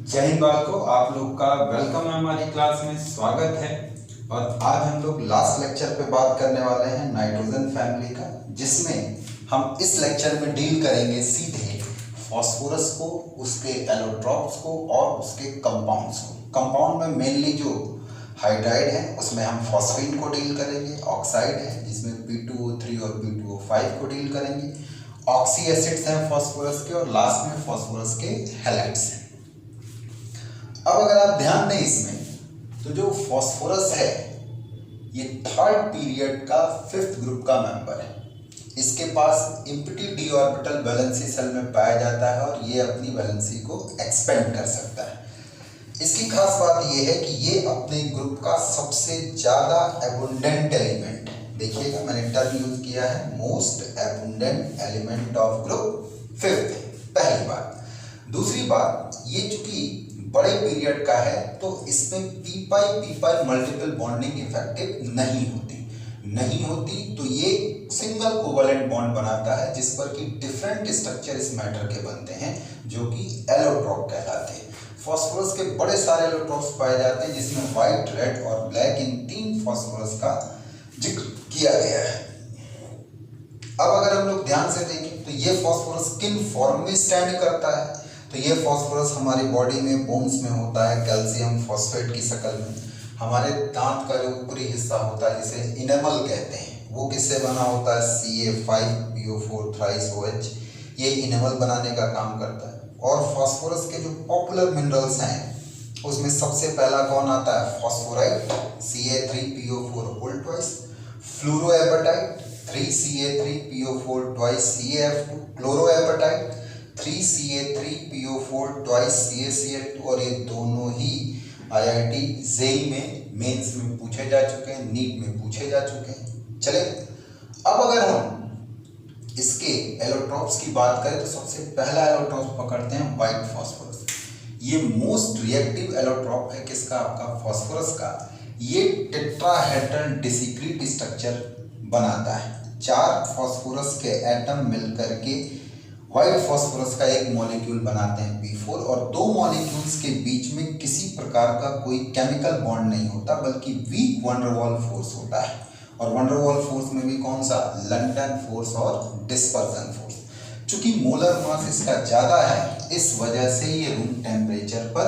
जय हिंद बालकों, आप लोग का वेलकम है हमारी क्लास में, स्वागत है। और आज हम लोग लास्ट लेक्चर पे बात करने वाले हैं नाइट्रोजन फैमिली का, जिसमें हम इस लेक्चर में डील करेंगे सीधे फास्फोरस को, उसके एलोट्रॉप्स को और उसके कंपाउंड्स को। कंपाउंड में मेनली जो हाइड्राइड है उसमें हम फॉस्फीन को डील करेंगे, ऑक्साइड है जिसमें P2O3 और P2O5 को डील करेंगे, ऑक्सी एसिड्स हैं फास्फोरस के, और लास्ट में फास्फोरस के हैलाइड्स हैं। अब अगर आप ध्यान दें इसमें, तो जो फास्फोरस है ये थर्ड पीरियड का 5th ग्रुप का मेंबर है। इसके पास empty d orbital valency shell में पाया जाता है और ये अपनी वैलेंसी को एक्सपेंड कर सकता है। इसकी खास बात ये है कि ये अपने ग्रुप का सबसे ज्यादा एबुंडेंट एलिमेंट है। देखिएगा, मैंने टर्म यूज किया है most abundant element of group 5th, पहली बात। दूसरी बात, ये चूंकि बड़े पीरियड का है तो इसमें पी पाई मल्टीपल बॉन्डिंग इफेक्टिव नहीं होती, तो ये सिंगल कोवलेंट बॉन्ड बनाता है, जिस पर कि डिफरेंट स्ट्रक्चर इस मैटर के बनते हैं जो कि एलोट्रॉप कहलाते हैं। फास्फोरस के बड़े सारे एलोट्रॉप्स पाए जाते हैं, जिसमें व्हाइट, रेड और ब्लैक इन 3 फास्फोरस का जिक्र किया गया है। अब अगर हम लोग ध्यान से देखें तो ये फास्फोरस किन फॉर्म में स्टैंड करता है, तो ये फास्फोरस हमारी बॉडी में बोन्स में होता है कैल्शियम फॉस्फेट की शक्ल में। हमारे दांत का जो ऊपरी हिस्सा होता है जिसे इनेमल कहते हैं, वो किससे बना होता है, CA5PO4 थ्राइस OH, ये इनेमल बनाने का काम करता है। और फास्फोरस के जो पॉपुलर मिनरल्स हैं उसमें सबसे पहला कौन आता है, phosphorite, CA3PO4 whole twice, fluorapatite 3CA3PO4 twice CaF2, chlorapatite 3CA3PO4 twice CaCl2, और ये दोनों ही IIT जेई में मेंस में पूछे जा चुके हैं, नीट में पूछे जा चुके हैं। चले, अब अगर हम इसके एलोट्रॉप्स की बात करें तो सबसे पहला एलोट्रॉप पकड़ते हैं व्हाइट फास्फोरस। ये मोस्ट रिएक्टिव एलोट्रॉप है किसका, आपका फास्फोरस का। ये टेट्राहेड्रल डिस्क्रीट स्ट्रक्चर बनाता है। 4 फास्फोरस के एटम मिलकर के व्हाइट फास्फोरस का एक मॉलिक्यूल बनाते हैं P4, और 2 मॉलिक्यूल्स के बीच में किसी प्रकार का कोई केमिकल बॉन्ड नहीं होता, बल्कि वीक वंडरवॉल फोर्स होता है। और वंडरवॉल फोर्स में भी कौन सा, लंडन फोर्स और डिस्पर्सन फोर्स। चूंकि मोलर मास इसका ज्यादा है, इस वजह से ये रूम टेम्परेचर पर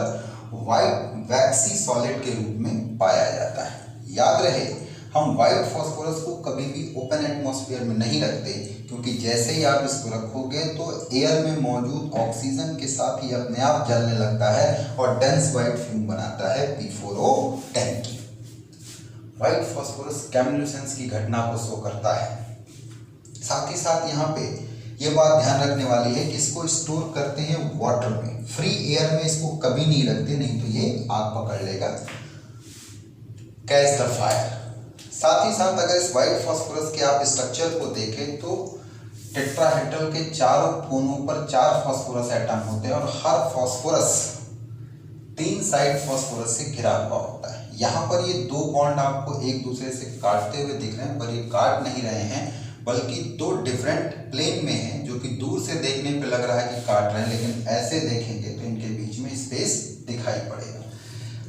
व्हाइट वैक्सी सॉलिड के रूप में पाया जाता है। याद रहे, हम व्हाइट फास्फोरस को कभी भी ओपन एटमॉस्फेयर में नहीं रखते, क्योंकि जैसे ही आप इसको रखोगे तो एयर में मौजूद ऑक्सीजन के साथ ही अपने आप जलने लगता है और डेंस व्हाइट फ्यूम बनाता है P4O10 की। व्हाइट फास्फोरस कैम्युलेसेंस की घटना को शो करता है। साथ ही साथ यहाँ पे ये बात ध्यान रखने वाली है कि इसको स्टोर करते हैं वाटर में, फ्री एयर में इसको कभी नहीं रखते, नहीं तो ये आग पकड़ लेगा, कैच द फायर। साथ ही साथ अगर इस व्हाइट फास्फोरस के आप स्ट्रक्चर को देखें तो टेट्राहेड्रल के चारों कोनों पर 4 फास्फोरस एटम होते हैं, और हर फास्फोरस 3 साइड फास्फोरस से घिरा हुआ होता है। यहाँ पर ये 2 बॉन्ड आपको एक दूसरे से काटते हुए दिख रहे हैं, पर ये काट नहीं रहे हैं, बल्कि 2 डिफरेंट प्लेन में हैं, जो कि दूर से देखने पे लग रहा है कि काट रहे हैं, लेकिन ऐसे देखेंगे तो इनके बीच में स्पेस दिखाई पड़ेगा।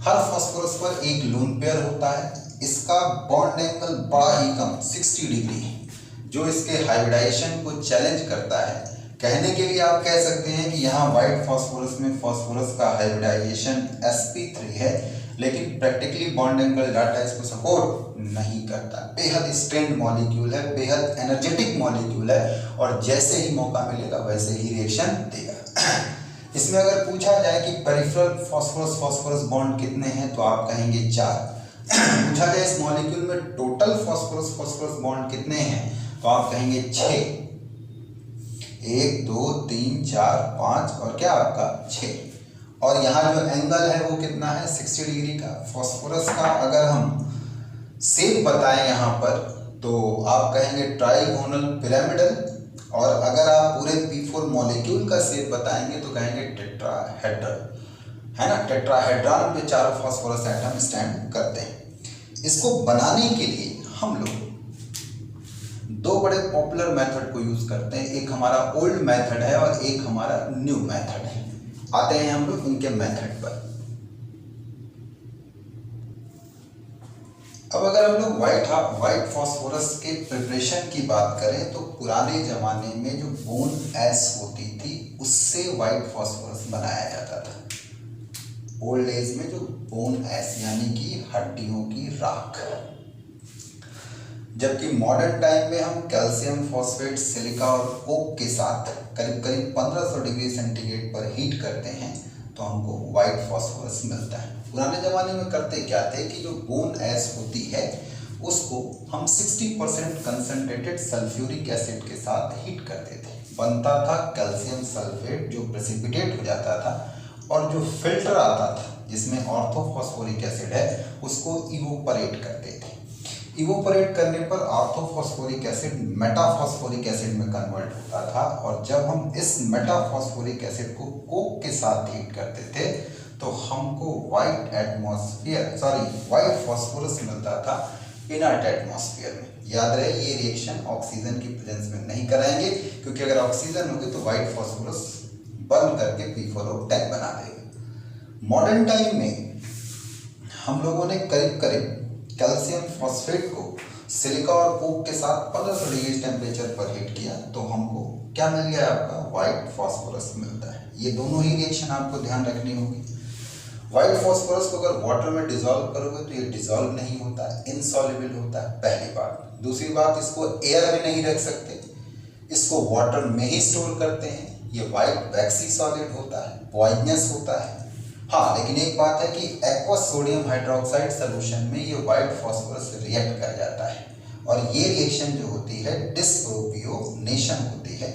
हर फास्फोरस पर एक लोन पेयर होता है। इसका बॉन्ड एंगल बड़ा ही कम 60 डिग्री है, जो इसके हाइब्रिडाइजेशन को चैलेंज करता है। कहने के लिए आप कह सकते हैं कि यहाँ व्हाइट फास्फोरस में फास्फोरस का हाइब्रिडाइजेशन sp3 है, लेकिन प्रैक्टिकली बॉन्ड एंगल डाटा इसको सपोर्ट नहीं करता। बेहद स्ट्रेंड मॉलिक्यूल है, बेहद एनर्जेटिक मॉलिक्यूल है, और जैसे ही मौका मिलेगा वैसे ही रिएक्शन देगा। इसमें अगर पूछा जाए कि पेरिफेरल फास्फोरस फास्फोरस बॉन्ड कितने हैं, तो आप कहेंगे 4। पूछा जाए इस मॉलिक्यूल में टोटल फास्फोरस फास्फोरस बॉन्ड कितने हैं, तो आप कहेंगे 6। 1 2 3 4 5 और क्या आपका 6। और यहाँ जो एंगल है वो कितना है, 60 डिग्री का। फास्फोरस का अगर हम शेप बताएं यहाँ पर, तो आप कहेंगे ट्राइगोनल पिरामिडल, और अगर आप पूरे P4 मॉलिक्यूल का शेप बताएंगे तो कहेंगे टेट्राहेड्रल, है ना। टेट्राहेड्रॉन पे 4 फास्फोरस एटम स्टैंड करते हैं। इसको बनाने के लिए हम लोग 2 बड़े पॉपुलर मेथड को यूज करते हैं। एक हमारा ओल्ड मेथड है और एक हमारा न्यू मेथड है। आते हैं हम लोग इनके मेथड पर। अब अगर हम लोग व्हाइट फास्फोरस के प्रिपरेशन की बात करें तो पुराने जमाने में जो बोन एश होती थी उससे व्हाइट फास्फोरस बनाया जाता था। ओल्ड एज में जो बोन एश यानी कि हड्डियों की राख। जबकि मॉडर्न टाइम में हम कैल्शियम फॉस्फेट, सिलिका और कोक के साथ करीब करीब 1500 डिग्री सेंटीग्रेड पर हीट करते हैं तो हमको व्हाइट फास्फोरस मिलता है। पुराने ज़माने में करते क्या थे कि जो बोन एश होती है उसको हम 60% कंसनट्रेटेड सल्फ्यूरिक एसिड के साथ हीट करते थे। बनता था कैल्शियम सल्फेट जो प्रेसिपिटेट हो जाता था, और जो फिल्टर आता था जिसमें ऑर्थोफॉस्फोरिक एसिड है उसको इवोपरेट करते थे। इवोपरेट करने पर ऑर्थोफॉस्फोरिक एसिड मेटाफॉस्फोरिक एसिड में कन्वर्ट होता था, और जब हम इस मेटाफॉस्फोरिक एसिड को कोक के साथ हीट करते थे तो हमको व्हाइट फास्फोरस मिलता था इनर्ट एटमॉस्फेयर में। याद रहे ये रिएक्शन ऑक्सीजन की प्रेजेंस में नहीं कराएंगे, क्योंकि अगर ऑक्सीजन होगी तो व्हाइट फास्फोरस बर्न करके P4O10 बना देगा। मॉडर्न टाइम में हम लोगों ने करीब करीब कैल्शियम फॉस्फेट को सिलिका और कोक के साथ 1500 डिग्री टेम्परेचर पर हीट किया तो हमको क्या मिल गया, आपका व्हाइट फास्फोरस मिलता है। ये दोनों ही रिएक्शन आपको ध्यान रखनी होगी। व्हाइट फास्फोरस को अगर वाटर में डिसॉल्व करोगे तो ये डिसॉल्व नहीं होता, इनसॉल्युबल होता है, पहली बात। दूसरी बात, इसको एयर में नहीं रख सकते, इसको वाटर में ही स्टोर करते हैं। ये व्हाइट वैक्सी सॉलिड होता है, पॉइजनस होता है। हाँ, लेकिन एक बात है कि एक्वस सोडियम हाइड्रोक्साइड सोल्यूशन में ये व्हाइट फास्फोरस रिएक्ट कर जाता है, और ये रिएक्शन जो होती है डिसप्रोपियोनेशन होती है।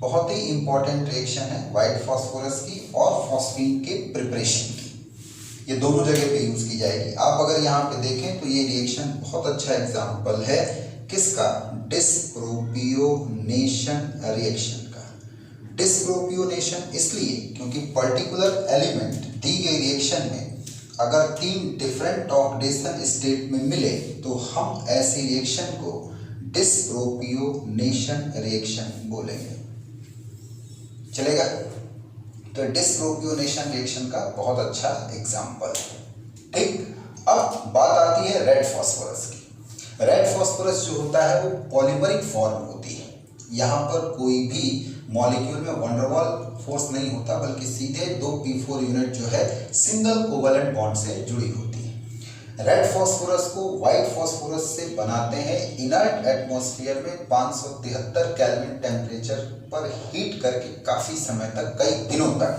बहुत ही इंपॉर्टेंट रिएक्शन है व्हाइट फास्फोरस की और फॉस्फीन के प्रिपरेशन की। ये दोनों जगह पे यूज की जाएगी। आप अगर यहाँ पे देखें तो ये रिएक्शन बहुत अच्छा एग्जाम्पल है किसका, डिसप्रोपियोनेशन रिएक्शन का। डिसप्रोपियोनेशन इसलिए क्योंकि पर्टिकुलर एलिमेंट दी गई रिएक्शन में अगर 3 डिफरेंट ऑक्सीडेशन स्टेट में मिले तो हम ऐसी रिएक्शन को डिसप्रोपियोनेशन रिएक्शन बोलेंगे। चलेगा? तो डिसप्रोपियोनेशन रिएक्शन का बहुत अच्छा एग्जाम्पल है। ठीक, अब बात आती है रेड फास्फोरस की। रेड फास्फोरस जो होता है वो पॉलीमरिक फॉर्म होती है। यहाँ पर कोई भी मॉलिक्यूल में वंडरवॉल फोर्स नहीं होता, बल्कि सीधे 2 P4 यूनिट जो है सिंगल कोवलेंट बॉन्ड से जुड़ी होती है। रेड फास्फोरस को व्हाइट फास्फोरस से बनाते हैं इनर्ट एटमॉस्फेयर में 573 केल्विन टेम्परेचर पर हीट करके काफी समय तक, कई दिनों तक,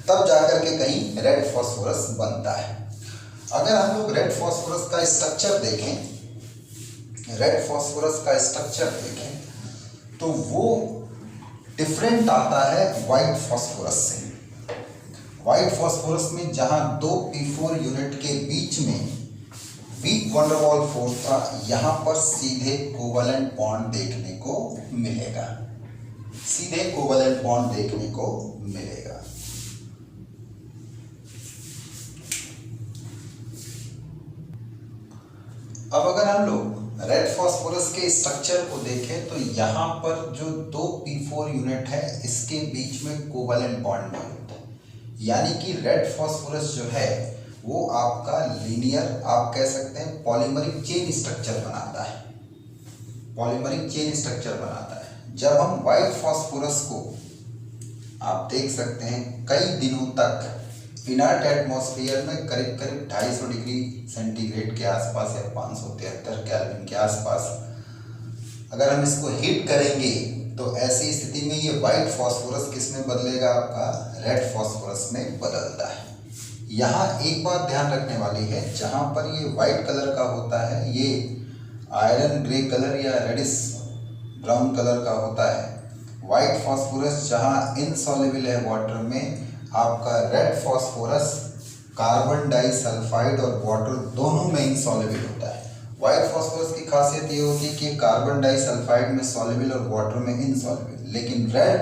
तब जाकर के कहीं रेड फास्फोरस बनता है। अगर हम लोग रेड फास्फोरस का स्ट्रक्चर देखें, तो वो डिफरेंट आता है व्हाइट फास्फोरस से। व्हाइट फास्फोरस में जहां 2 P4 यूनिट के बीच में वीक वंडरवॉल फोर्स था, यहां पर सीधे कोवलेंट बॉन्ड देखने को मिलेगा। अब अगर हम लोग रेड फास्फोरस के स्ट्रक्चर को देखें तो यहाँ पर जो 2 P4 यूनिट है इसके बीच में कोवलेंट बॉन्ड मौजूद है। यानी कि रेड फास्फोरस जो है वो आपका लीनियर, आप कह सकते हैं पॉलीमरिक चेन स्ट्रक्चर बनाता है। जब हम व्हाइट फास्फोरस को आप देख सकते हैं कई दिनों तक इनर्ट एटमॉस्फेयर में करीब 250 डिग्री सेंटीग्रेड के आसपास या 573 केल्विन के आसपास अगर हम इसको हीट करेंगे तो ऐसी स्थिति में ये व्हाइट फास्फोरस किस में बदलेगा, आपका रेड फास्फोरस में बदलता है। यहाँ एक बात ध्यान रखने वाली है, जहाँ पर ये व्हाइट कलर का होता है ये आयरन ग्रे कलर या रेडिश ब्राउन कलर का होता है। व्हाइट फास्फोरस जहाँ इनसॉल्युबल है वाटर में, आपका रेड फास्फोरस कार्बन डाइसल्फाइड और वाटर दोनों में इनसॉल्युबल होता है। व्हाइट फास्फोरस की खासियत ये होती है कि कार्बन डाइसल्फाइड में सॉल्युबल और वाटर में इनसॉल्युबल, लेकिन रेड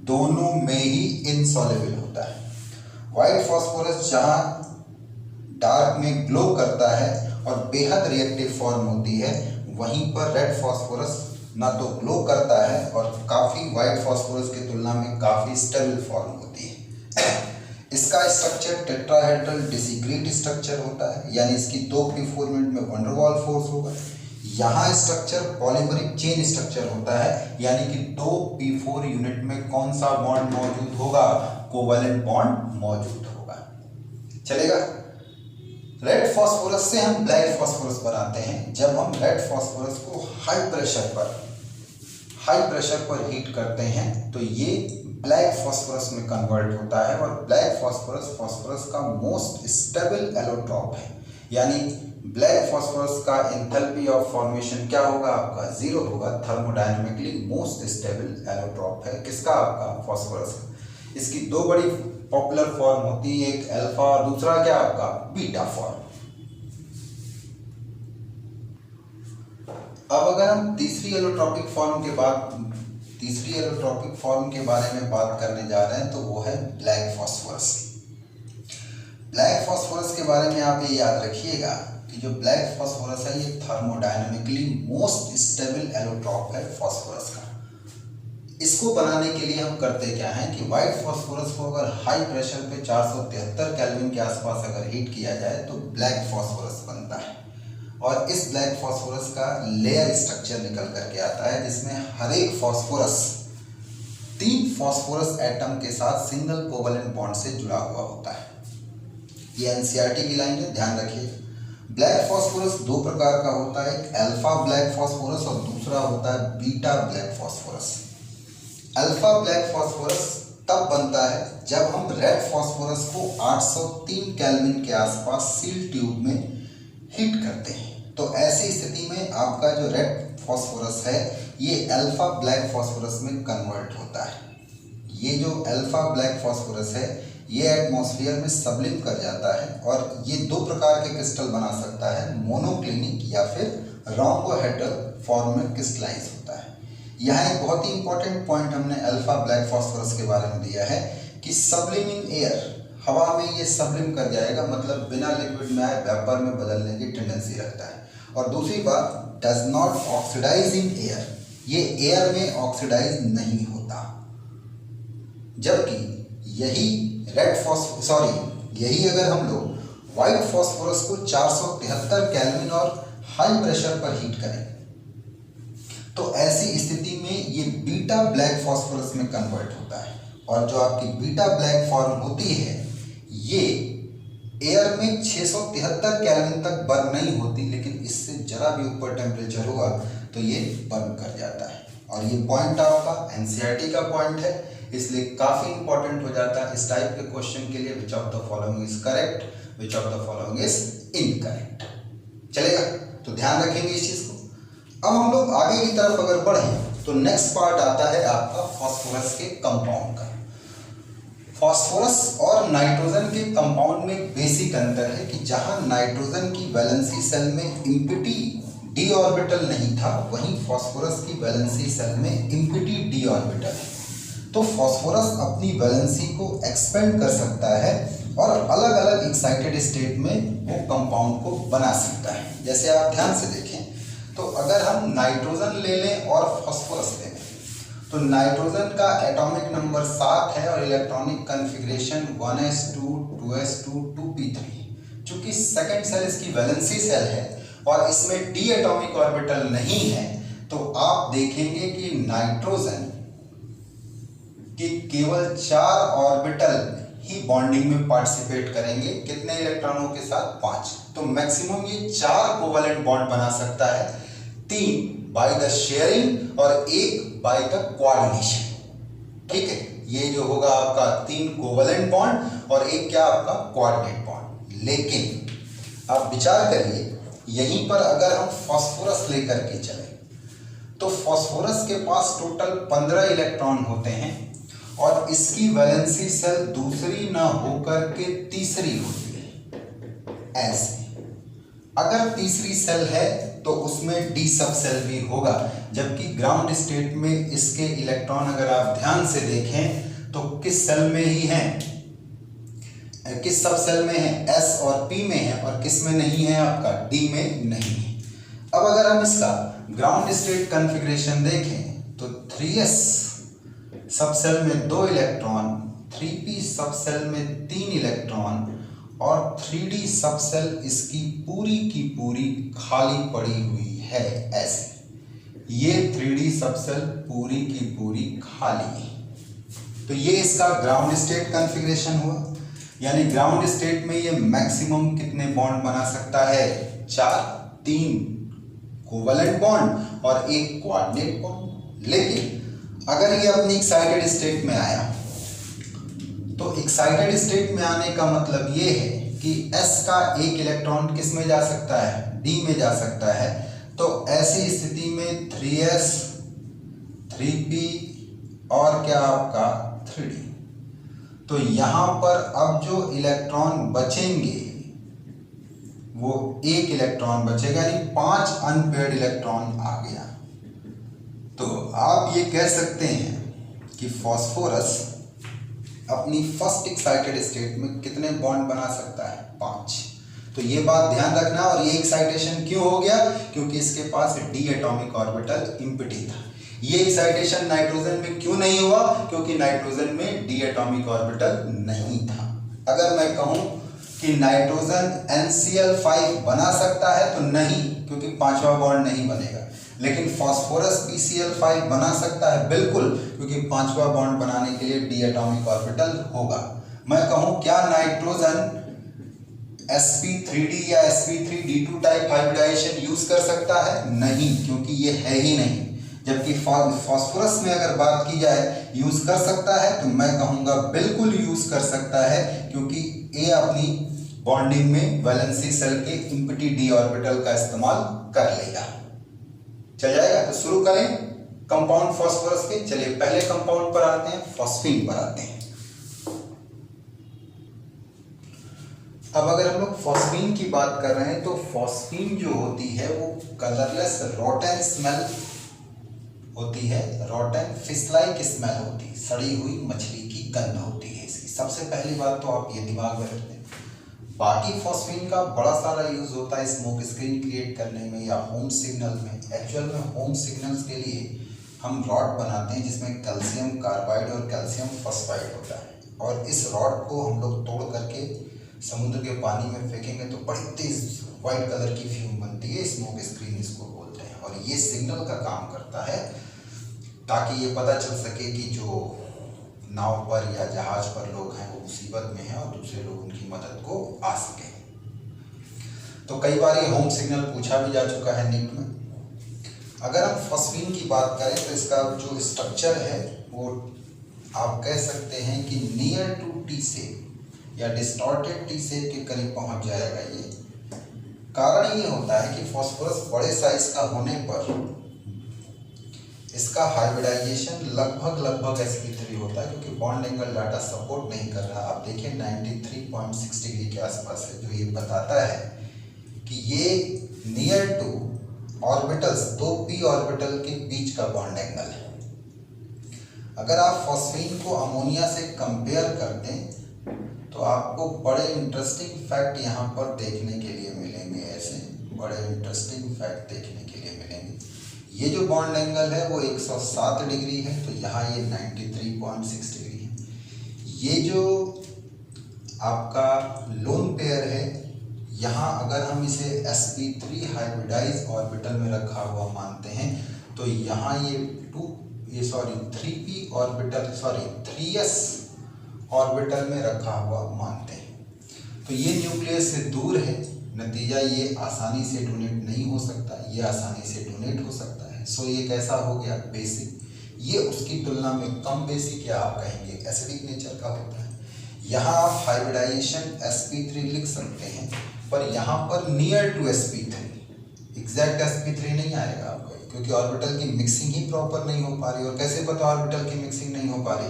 दोनों में ही इनसॉल्युबल होता है। व्हाइट फास्फोरस जहाँ डार्क में ग्लो करता है और बेहद रिएक्टिव फॉर्म होती है, वहीं पर रेड फास्फोरस ना तो ग्लो करता है और काफ़ी व्हाइट फास्फोरस की तुलना में काफ़ी स्टेबल फॉर्म होती है। इसका स्ट्रक्चर टेट्राहेड्रल डिसिक्रीट स्ट्रक्चर होता है, यानी इसकी 2 p4 यूनिट में वंडर वाल फोर्स होगा। यहाँ स्ट्रक्चर पॉलीमरिक चेन स्ट्रक्चर होता है, यानी कि 2 p4 यूनिट में कौन सा बॉन्ड मौजूद होगा, कोवैलेंट बॉन्ड मौजूद होगा। चलेगा। रेड फास्फोरस से हम ब्लैक फास्फोरस पर आते हैं। जब हम रेड फास्फोरस को हाई प्रेशर पर हीट करते हैं तो ये ब्लैक फास्फोरस में कन्वर्ट होता है, और ब्लैक फास्फोरस का मोस्ट स्टेबल एलोट्रॉप है, यानी ब्लैक फास्फोरस का एंथैल्पी ऑफ फॉर्मेशन क्या होगा, आपका 0 होगा। थर्मोडायनेमिकली मोस्ट स्टेबल एलोट्रॉप है किसका, आपका फास्फोरस का। इसकी 2 बड़ी पॉपुलर फॉर्म होती है, एक अल्फा और दूसरा क्या आपका बीटा फॉर्म। अब अगर हम तीसरी एलोट्रॉपिक फॉर्म के बारे में बात करने जा रहे हैं तो वो है ब्लैक फास्फोरस। ब्लैक फास्फोरस के बारे में आप ये याद रखिएगा कि जो ब्लैक फास्फोरस है ये थर्मोडायनेमिकली मोस्ट स्टेबल एलोट्रॉप है फास्फोरस का। इसको बनाने के लिए हम करते क्या हैं कि व्हाइट फास्फोरस को अगर हाई प्रेशर पे 473 केल्विन के आसपास अगर हीट किया जाए तो ब्लैक फास्फोरस बनता है, और इस ब्लैक फास्फोरस का लेयर स्ट्रक्चर निकल करके आता है, जिसमें हर एक फास्फोरस 3 फास्फोरस एटम के साथ सिंगल कोवैलेंट बॉन्ड से जुड़ा हुआ होता है। ये एनसीईआरटी की लाइन है, ध्यान रखिए। ब्लैक फास्फोरस 2 प्रकार का होता है, एक अल्फा ब्लैक फास्फोरस और दूसरा होता है beta black phosphorus. Alpha black phosphorus तब बनता है जब हम रेड फास्फोरस को 803 केल्विन के आसपास सील ट्यूब में हीट करते हैं। तो ऐसी स्थिति में आपका जो रेड फास्फोरस है ये अल्फा ब्लैक फास्फोरस में कन्वर्ट होता है। ये जो अल्फा ब्लैक फास्फोरस है ये एटमॉस्फेयर में सबलिम कर जाता है, और ये 2 प्रकार के क्रिस्टल बना सकता है, मोनोक्लिनिक या फिर रोम्बोहेड्रल फॉर्म में क्रिस्टलाइज होता है। यहाँ एक बहुत ही इंपॉर्टेंट पॉइंट हमने अल्फा ब्लैक फास्फोरस के बारे में दिया है कि सबलिमिंग एयर, हवा में ये सबलिम कर जाएगा, मतलब बिना लिक्विड में आए वेपर में बदलने की टेंडेंसी रखता है। और दूसरी बात, does not oxidise in air, ये एयर में ऑक्सीडाइज नहीं होता। जबकि यही अगर हम लोग व्हाइट फास्फोरस को 473 केल्विन और हाई प्रेशर पर हीट करें तो ऐसी स्थिति में ये बीटा ब्लैक फास्फोरस में कन्वर्ट होता है, और जो आपकी बीटा ब्लैक फॉर्म होती है ये एयर में 673 केल्विन तक बर्न नहीं होती, लेकिन इससे जरा भी ऊपर टेम्परेचर हुआ तो ये बर्न कर जाता है। और ये पॉइंट आपका एनसीईआरटी का पॉइंट है, इसलिए काफी इंपॉर्टेंट हो जाता है इस टाइप के क्वेश्चन के लिए। Which of the following is correct, which of the following is incorrect. चलेगा, तो ध्यान रखेंगे इस चीज को। अब हम लोग आगे की तरफ अगर बढ़ें तो नेक्स्ट पार्ट आता है आपका फास्फोरस के कंपाउंड का। फास्फोरस और नाइट्रोजन के कंपाउंड में बेसिक अंतर है कि जहां नाइट्रोजन की वैलेंसी सेल में इम्पिटी डी ऑर्बिटल नहीं था, वहीं फास्फोरस की वैलेंसी सेल में इम्पिटी डी ऑर्बिटल है। तो फास्फोरस अपनी वैलेंसी को एक्सपेंड कर सकता है और अलग अलग एक्साइटेड स्टेट में वो कंपाउंड को बना सकता है। जैसे आप ध्यान से देखें तो अगर हम नाइट्रोजन ले लें और फास्फोरस ले लें तो नाइट्रोजन का एटॉमिक नंबर 7 है और electronic configuration 1s2 2s2 2p3। चूंकि सेकंड सेल इसकी वैलेंसी सेल है और इसमें डी एटॉमिक ऑर्बिटल नहीं है, तो आप देखेंगे कि नाइट्रोजन के केवल 4 ऑर्बिटल ही बॉन्डिंग में पार्टिसिपेट करेंगे। कितने इलेक्ट्रॉनों के साथ? 5। तो मैक्सिमम ये 4 कोवैलेंट बॉन्ड बना सकता है, 3 बाय द शेयरिंग और 1 बाय द कोऑर्डिनेशन। ठीक है, ये जो होगा आपका 3 कोवैलेंट बॉन्ड और 1 क्या आपका कोऑर्डिनेट बॉन्ड। लेकिन आप विचार करिए, यहीं पर अगर हम फास्फोरस लेकर के चले तो फास्फोरस के पास टोटल 15 इलेक्ट्रॉन होते हैं और इसकी वैलेंसी सेल दूसरी ना होकर के तीसरी होती है। ऐसे अगर तीसरी सेल है तो उसमें डी सब सेल भी होगा, जबकि ग्राउंड स्टेट में इसके इलेक्ट्रॉन अगर आप ध्यान से देखें तो किस सेल में ही हैं, किस सब सेल में है? एस और पी में है, और किस में नहीं है? आपका डी में नहीं है। अब अगर हम इसका ग्राउंड स्टेट कॉन्फ़िगरेशन देखें तो 3s सब सेल में 2 इलेक्ट्रॉन, 3p सब सेल में 3 इलेक्ट्रॉन और 3d सब सेल इसकी पूरी की पूरी खाली पड़ी हुई है। ऐसे ये 3d सब सेल पूरी की पूरी खाली है। तो ये इसका ग्राउंड स्टेट कॉन्फ़िगरेशन हुआ, यानी ग्राउंड स्टेट में ये मैक्सिमम कितने बॉन्ड बना सकता है? 4, 3 कोवैलेंट बॉन्ड और 1 कोऑर्डिनेट बॉन्ड। लेकिन अगर ये अपनी एक्साइटेड स्टेट में आया, तो एक्साइटेड स्टेट में आने का मतलब ये है कि s का एक इलेक्ट्रॉन किस में जा सकता है? d में जा सकता है। तो ऐसी स्थिति में 3s 3p और क्या आपका 3d। तो यहां पर अब जो इलेक्ट्रॉन बचेंगे वो एक इलेक्ट्रॉन बचेगा, यानी 5 अनपेयर्ड इलेक्ट्रॉन आ गया। तो आप ये कह सकते हैं कि फास्फोरस अपनी फर्स्ट एक्साइटेड स्टेट में कितने बॉन्ड बना सकता है? 5। तो ये बात ध्यान रखना। और ये एक्साइटेशन क्यों हो गया? क्योंकि इसके पास d एटॉमिक ऑर्बिटल एम्प्टी था। ये एक्साइटेशन नाइट्रोजन में क्यों नहीं हुआ? क्योंकि नाइट्रोजन में d एटॉमिक ऑर्बिटल नहीं था। अगर मैं कहूं कि नाइट्रोजन NCl5 बना सकता है तो नहीं, क्योंकि 5वां बॉन्ड नहीं बनेगा। लेकिन फास्फोरस PCl5 बना सकता है, बिल्कुल, क्योंकि 5वां बॉन्ड बनाने के लिए d एटॉमिक ऑर्बिटल होगा। मैं कहूं क्या नाइट्रोजन sp3d या sp3d2 टाइप हाइब्रिडाइजेशन यूज कर सकता है? नहीं, क्योंकि ये है ही नहीं। जबकि फास्फोरस में अगर बात की जाए यूज कर सकता है, तो मैं कहूंगा बिल्कुल यूज कर सकता है, क्योंकि ये अपनी बॉन्डिंग में वैलेंसी सेल के एम्प्टी d ऑर्बिटल का इस्तेमाल कर लेगा। चल जाएगा। तो शुरू करें कंपाउंड फास्फोरस के। चलिए पहले कंपाउंड पर आते हैं, फॉस्फीन पर आते हैं। अब अगर हम लोग फॉस्फीन की बात कर रहे हैं, तो फॉस्फीन जो होती है वो कलरलेस रोटन स्मेल होती है, रोटन फिश लाइक स्मेल होती है, सड़ी हुई मछली की गंध होती है इसकी। सबसे पहली बात तो आप ये दिमाग में रखते हैं। बाकी फॉस्फीन का बड़ा सारा यूज होता है स्मोक स्क्रीन क्रिएट करने में या होम सिग्नल में। एक्चुअल में होम सिग्नल्स के लिए हम रॉड बनाते हैं जिसमें कैल्शियम कार्बाइड और कैल्शियम फॉस्फाइड होता है, और इस रॉड को हम लोग तोड़ करके समुद्र के पानी में फेंकेंगे तो बड़ी तेज व्हाइट कलर की फ्यूम बनती है, स्मोक स्क्रीन इसको बोलते हैं। और ये सिग्नल का काम करता है ताकि ये पता चल सके कि जो नाव पर या जहाज पर लोग हैं वो मुसीबत में हैं और दूसरे लोग उनकी मदद को आ सके। तो कई बार ये होम सिग्नल पूछा भी जा चुका है नीट में। अगर हम फॉस्फीन की बात करें तो इसका जो स्ट्रक्चर है वो आप कह सकते हैं कि नियर टू टी शेप या डिस्टॉर्टेड टी शेप के करीब पहुंच जाएगा। ये कारण ये होता है कि फास्फोरस बड़े साइज का होने पर इसका हाइब्रिडाइजेशन लगभग sp3 होता है, क्योंकि बॉन्ड एंगल डाटा सपोर्ट नहीं कर रहा। आप देखिए 93.6 डिग्री के आसपास है, जो ये बताता है कि ये near two orbitals 2p orbital के बीच का बॉन्ड एंगल है। अगर आप फॉस्फीन को अमोनिया से कंपेयर कर दें तो आपको बड़े इंटरेस्टिंग फैक्ट यहाँ पर देखने के लिए मिलेंगे। ऐसे बड़े इंटरेस्टिंग फैक्ट देखने के लिए मिलेंगे। ये जो बॉन्ड एंगल है वो 107 डिग्री है, तो यहाँ ये 93.6 डिग्री है। ये जो आपका लोन पेयर है, यहाँ अगर हम इसे sp3 हाइब्रिडाइज ऑर्बिटल में रखा हुआ मानते हैं तो यहाँ ये 3p ऑर्बिटल 3s ऑर्बिटल में रखा हुआ मानते हैं। तो ये न्यूक्लियस से दूर है, नतीजा ये आसानी से डोनेट नहीं हो सकता, ये आसानी से डोनेट हो सकता है। सो ये कैसा हो गया? बेसिक। ये उसकी तुलना में कम बेसिक या आप कहेंगे एसिडिक नेचर का होता है। यहाँ आप हाइब्रिडाइजेशन sp3 लिख सकते हैं, पर यहाँ पर near to sp3, exact sp3 नहीं आएगा आपको, क्योंकि ऑर्बिटल की मिक्सिंग ही प्रॉपर नहीं हो पा रही। और कैसे पता ऑर्बिटल की मिक्सिंग नहीं हो पा रही?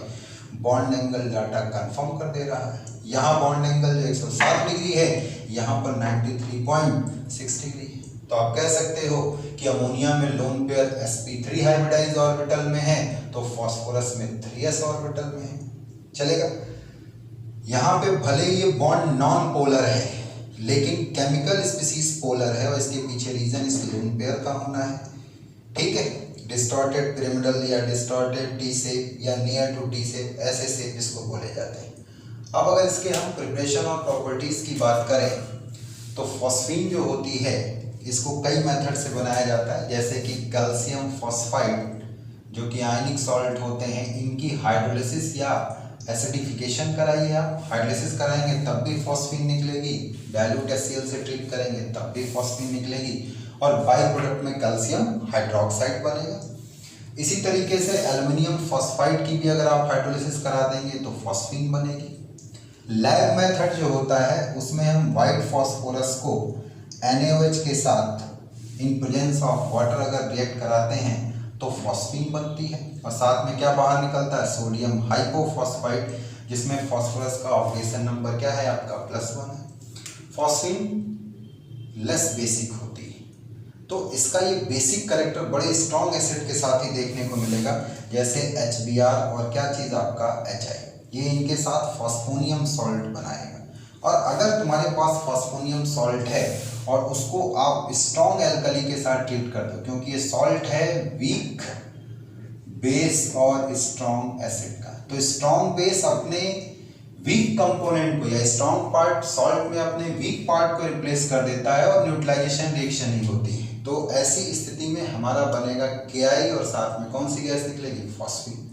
बॉन्ड एंगल डाटा कंफर्म कर दे रहा है। यहाँ बॉन्ड एंगल जो 107 डिग्री है, यहाँ पर 93.6 डिग्री है। तो आप कह सकते हो कि अमोनिया में lone pair sp3 hybridise orbital में है, तो फास्फोरस में 3s ऑर्बिटल में है। चलेगा। यहाँ पे भले ये बॉन्ड नॉन पोलर है, लेकिन केमिकल स्पीसीज पोलर है, और इसके पीछे रीजन इस लोन पेयर का होना है। ठीक है। डिस्टॉर्टेड पिरामिडल या डिस्टॉर्टेड टी शेप या नियर टू टी शेप, ऐसे शेप इसको बोले जाते हैं। अब अगर इसके हम प्रिपरेशन और प्रॉपर्टीज की बात करें तो फॉस्फीन जो होती है इसको कई मेथड से बनाया जाता है, जैसे कि कैल्शियम फॉस्फाइड जो कि आयनिक सॉल्ट होते हैं, इनकी हाइड्रोलिसिस या एसिडिफिकेशन कराइए। आप हाइड्रोलिसिस कराएंगे तब भी फॉस्फीन निकलेगी, डाइल्यूट HCl से ट्रीट करेंगे तब भी फॉस्फीन निकलेगी, और बाई प्रोडक्ट में कैल्शियम हाइड्रोक्साइड बनेगा। इसी तरीके से एल्युमिनियम फॉस्फाइड की भी अगर आप हाइड्रोलिसिस करा देंगे तो फॉस्फीन बनेगी। लैब मेथड जो होता है उसमें हम वाइट फॉस्फोरस को NaOH के साथ इन प्रेजेंस ऑफ वाटर अगर रिएक्ट कराते हैं तो फॉस्फीन बनती है, और साथ में क्या बाहर निकलता है, सोडियम हाइपोफॉस्फाइड, जिसमें फॉस्फोरस का ऑक्सीजन नंबर क्या है आपका +1 है। फॉस्फीन लेस बेसिक होती है, तो इसका ये बेसिक कैरेक्टर बड़े स्ट्रॉन्ग एसिड के साथ ही देखने को मिलेगा, जैसे HBr और क्या चीज़ आपका HI, ये इनके साथ फॉस्फोनियम सॉल्ट बनाएगा। और अगर तुम्हारे पास फॉस्फोनियम सॉल्ट है और उसको आप स्ट्रॉन्ग एल्कली के साथ ट्रीट कर दो, क्योंकि ये सॉल्ट है वीक बेस और स्ट्रॉन्ग एसिड का, तो स्ट्रॉन्ग बेस अपने वीक कंपोनेंट को या स्ट्रॉन्ग पार्ट सॉल्ट में अपने वीक पार्ट को रिप्लेस कर देता है और न्यूट्रलाइजेशन रिएक्शन ही होती है। तो ऐसी स्थिति में हमारा बनेगा KI और साथ में कौन सी गैस निकलेगी, फॉस्फीन।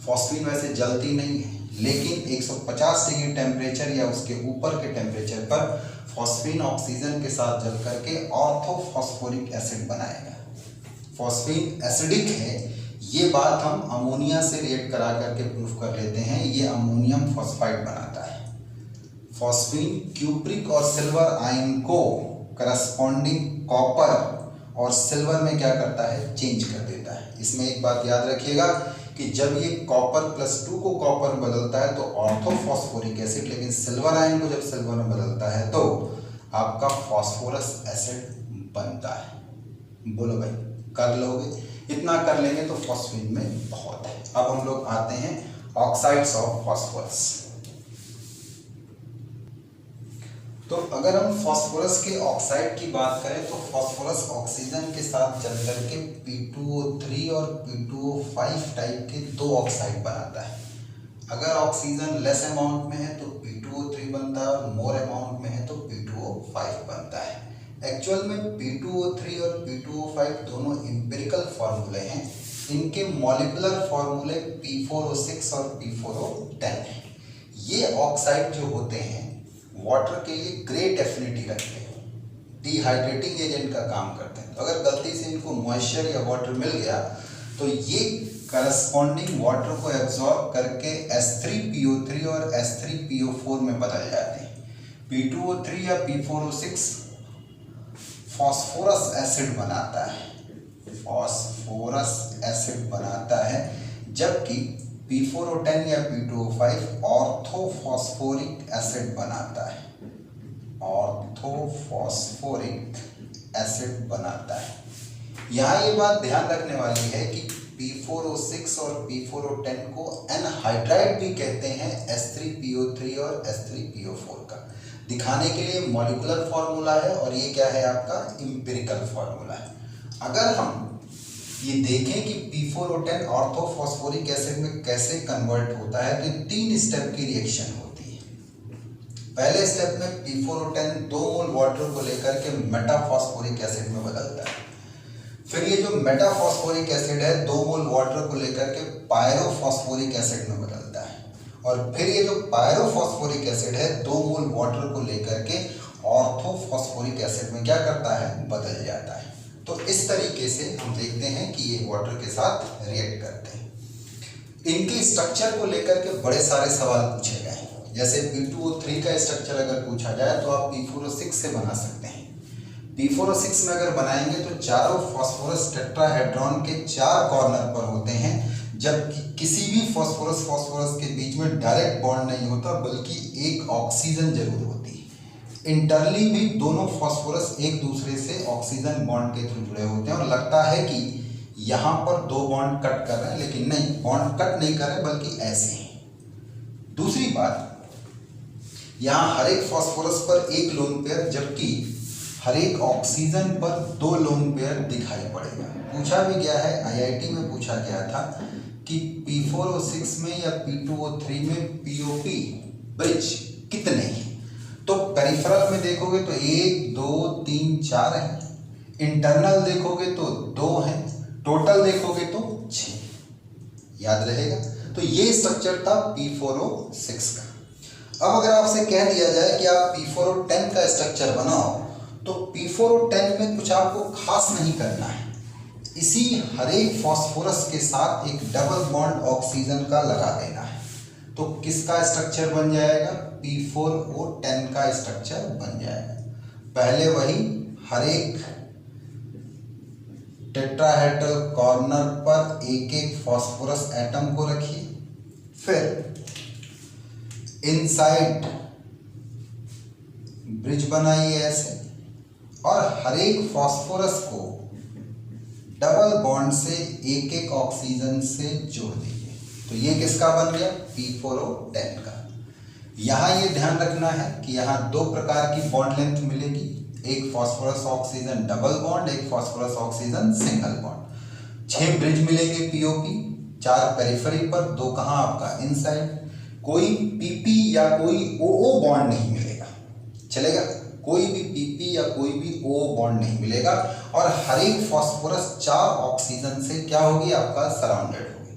फॉस्फीन वैसे जलती नहीं है, लेकिन 150 डिग्री टेम्परेचर या उसके ऊपर के टेम्परेचर पर फॉस्फीन ऑक्सीजन के साथ जल करके ऑर्थोफॉस्फोरिक एसिड बनाएगा। फॉस्फीन एसिडिक है, ये बात हम अमोनिया से रिएक्ट करा करके प्रूफ कर लेते हैं, ये अमोनियम फॉस्फाइड बनाता है। फॉस्फीन क्यूप्रिक और सिल्वर आयन को करस्पॉन्डिंग कॉपर और सिल्वर में क्या करता है, चेंज कर देता है। इसमें एक बात याद रखिएगा कि जब ये कॉपर +2 को कॉपर में बदलता है तो ऑर्थोफॉस्फोरिक एसिड, लेकिन सिल्वर आयन को जब सिल्वर में बदलता है तो आपका फॉस्फोरस एसिड बनता है। बोलो भाई, कर लोगे? इतना कर लेंगे तो फॉस्फीन में बहुत है। अब हम लोग आते हैं ऑक्साइड्स ऑफ फॉस्फोरस। तो अगर हम फॉस्फोरस के ऑक्साइड की बात करें तो फॉस्फोरस ऑक्सीजन के साथ चल करके P2O3 और P2O5 टाइप के 2 ऑक्साइड बनाता है। अगर ऑक्सीजन लेस अमाउंट में है तो P2O3 बनता है और मोर अमाउंट में है तो P2O5 बनता है। एक्चुअल में P2O3 और P2O5 दोनों एम्पिरिकल फार्मूले हैं, इनके मॉलिक्यूलर फार्मूले P4O6 और P4O10 हैं। ये ऑक्साइड जो होते हैं वाटर के लिए ग्रेट एफिनिटी रखते हैं, डिहाइड्रेटिंग एजेंट का काम करते हैं। तो अगर गलती से इनको मॉइस्चर या वाटर मिल गया तो ये करस्पॉन्डिंग वाटर को एब्जॉर्ब करके H3PO3 और H3PO4 में बदल जाते हैं। P2O3 या P4O6 फॉस्फोरस एसिड बनाता है, फॉस्फोरस एसिड बनाता है, जबकि P4O10 या P2O5 ऑर्थोफॉस्फोरिक एसिड बनाता है, ऑर्थोफॉस्फोरिक एसिड बनाता है। यहाँ ये बात ध्यान रखने वाली है कि P4O6 और P4O10 को एनहाइड्राइड भी कहते हैं H3PO3 और H3PO4 का। दिखाने के लिए मॉलिक्यूलर फार्मूला है और ये क्या है आपका एम्पिरिकल फार्मूला है। अगर हम ये देखें कि P4O10 ऑर्थोफॉस्फोरिक एसिड में कैसे कन्वर्ट होता है तो 3 स्टेप की रिएक्शन होती है। पहले स्टेप में P4O10 2 मोल वाटर को लेकर के मेटाफॉस्फोरिक एसिड में बदलता है। फिर ये जो मेटाफॉस्फोरिक एसिड है 2 मोल वाटर को लेकर के पायरोफॉस्फोरिक एसिड में बदलता है, और फिर ये जो पायरोफॉस्फोरिक एसिड है 2 मोल वाटर को लेकर के ऑर्थोफॉस्फोरिक एसिड में क्या करता है, बदल जाता है। तो इस तरीके से हम देखते हैं कि ये वाटर के साथ रिएक्ट करते हैं। इनके स्ट्रक्चर को लेकर के बड़े सारे सवाल पूछे गए हैं। जैसे P2O3 का स्ट्रक्चर अगर पूछा जाए तो आप P4O6 से बना सकते हैं। P4O6 में अगर बनाएंगे तो चारों फॉस्फोरस टेट्राहेड्रॉन के 4 कॉर्नर पर होते हैं, जबकि किसी भी फॉस्फोरस के बीच में डायरेक्ट बॉन्ड नहीं होता, बल्कि एक ऑक्सीजन जरूर होती है। इंटरली भी दोनों फॉस्फोरस एक दूसरे से ऑक्सीजन बॉन्ड के थ्रू जुड़े होते हैं, और लगता है कि यहाँ पर 2 बॉन्ड कट कर रहे हैं, लेकिन नहीं, बॉन्ड कट नहीं कर रहे बल्कि ऐसे हैं। दूसरी बात, यहाँ हर एक फॉस्फोरस पर एक लोन पेयर, जबकि हर एक ऑक्सीजन पर 2 लोन पेयर दिखाई पड़ेगा। पूछा भी गया है, आईआईटी में पूछा गया था कि P4O6 में या P2O3 में पीओपी ब्रिज कितने हैं। तो पेरिफेरल में देखोगे तो 1 2 3 4 है, इंटरनल देखोगे तो 2 है, टोटल देखोगे तो 6। याद रहेगा। तो ये स्ट्रक्चर था P4O6 का। अब अगर आपसे कह दिया जाए कि आप P4O10 का स्ट्रक्चर बनाओ, तो P4O10 में कुछ आपको खास नहीं करना है। इसी हर एक फॉस्फोरस के साथ एक डबल बॉन्ड ऑक्सीजन का लगा देना है। तो किसका स्ट्रक्चर बन जाएगा? P4O10 का स्ट्रक्चर बन जाएगा। पहले वही हर एक टेट्राहेड्रल कॉर्नर पर एक एक फॉस्फोरस एटम को रखिए, फिर इनसाइड ब्रिज बनाइए ऐसे, और हर एक फॉस्फोरस को डबल बॉन्ड से एक एक ऑक्सीजन से जोड़ दीजिए। तो ये किसका बन गया? P4O10 का। यहाँ ये ध्यान रखना है कि यहाँ 2 प्रकार की बॉन्ड लेंथ मिलेगी, एक फॉस्फोरस ऑक्सीजन डबल बॉन्ड, एक phosphorus oxygen single bond. 6 bridge मिलेंगे पीओपी, 4 पेरिफेरी पर, 2 कहाँ आपका इनसाइड। कोई पीपी या कोई ओओ बॉन्ड नहीं मिलेगा, चलेगा? कोई भी पीपी या कोई भी ओ बॉन्ड नहीं मिलेगा। और हर एक फॉस्फोरस 4 ऑक्सीजन से क्या होगी? आपका सराउंडेड होगी।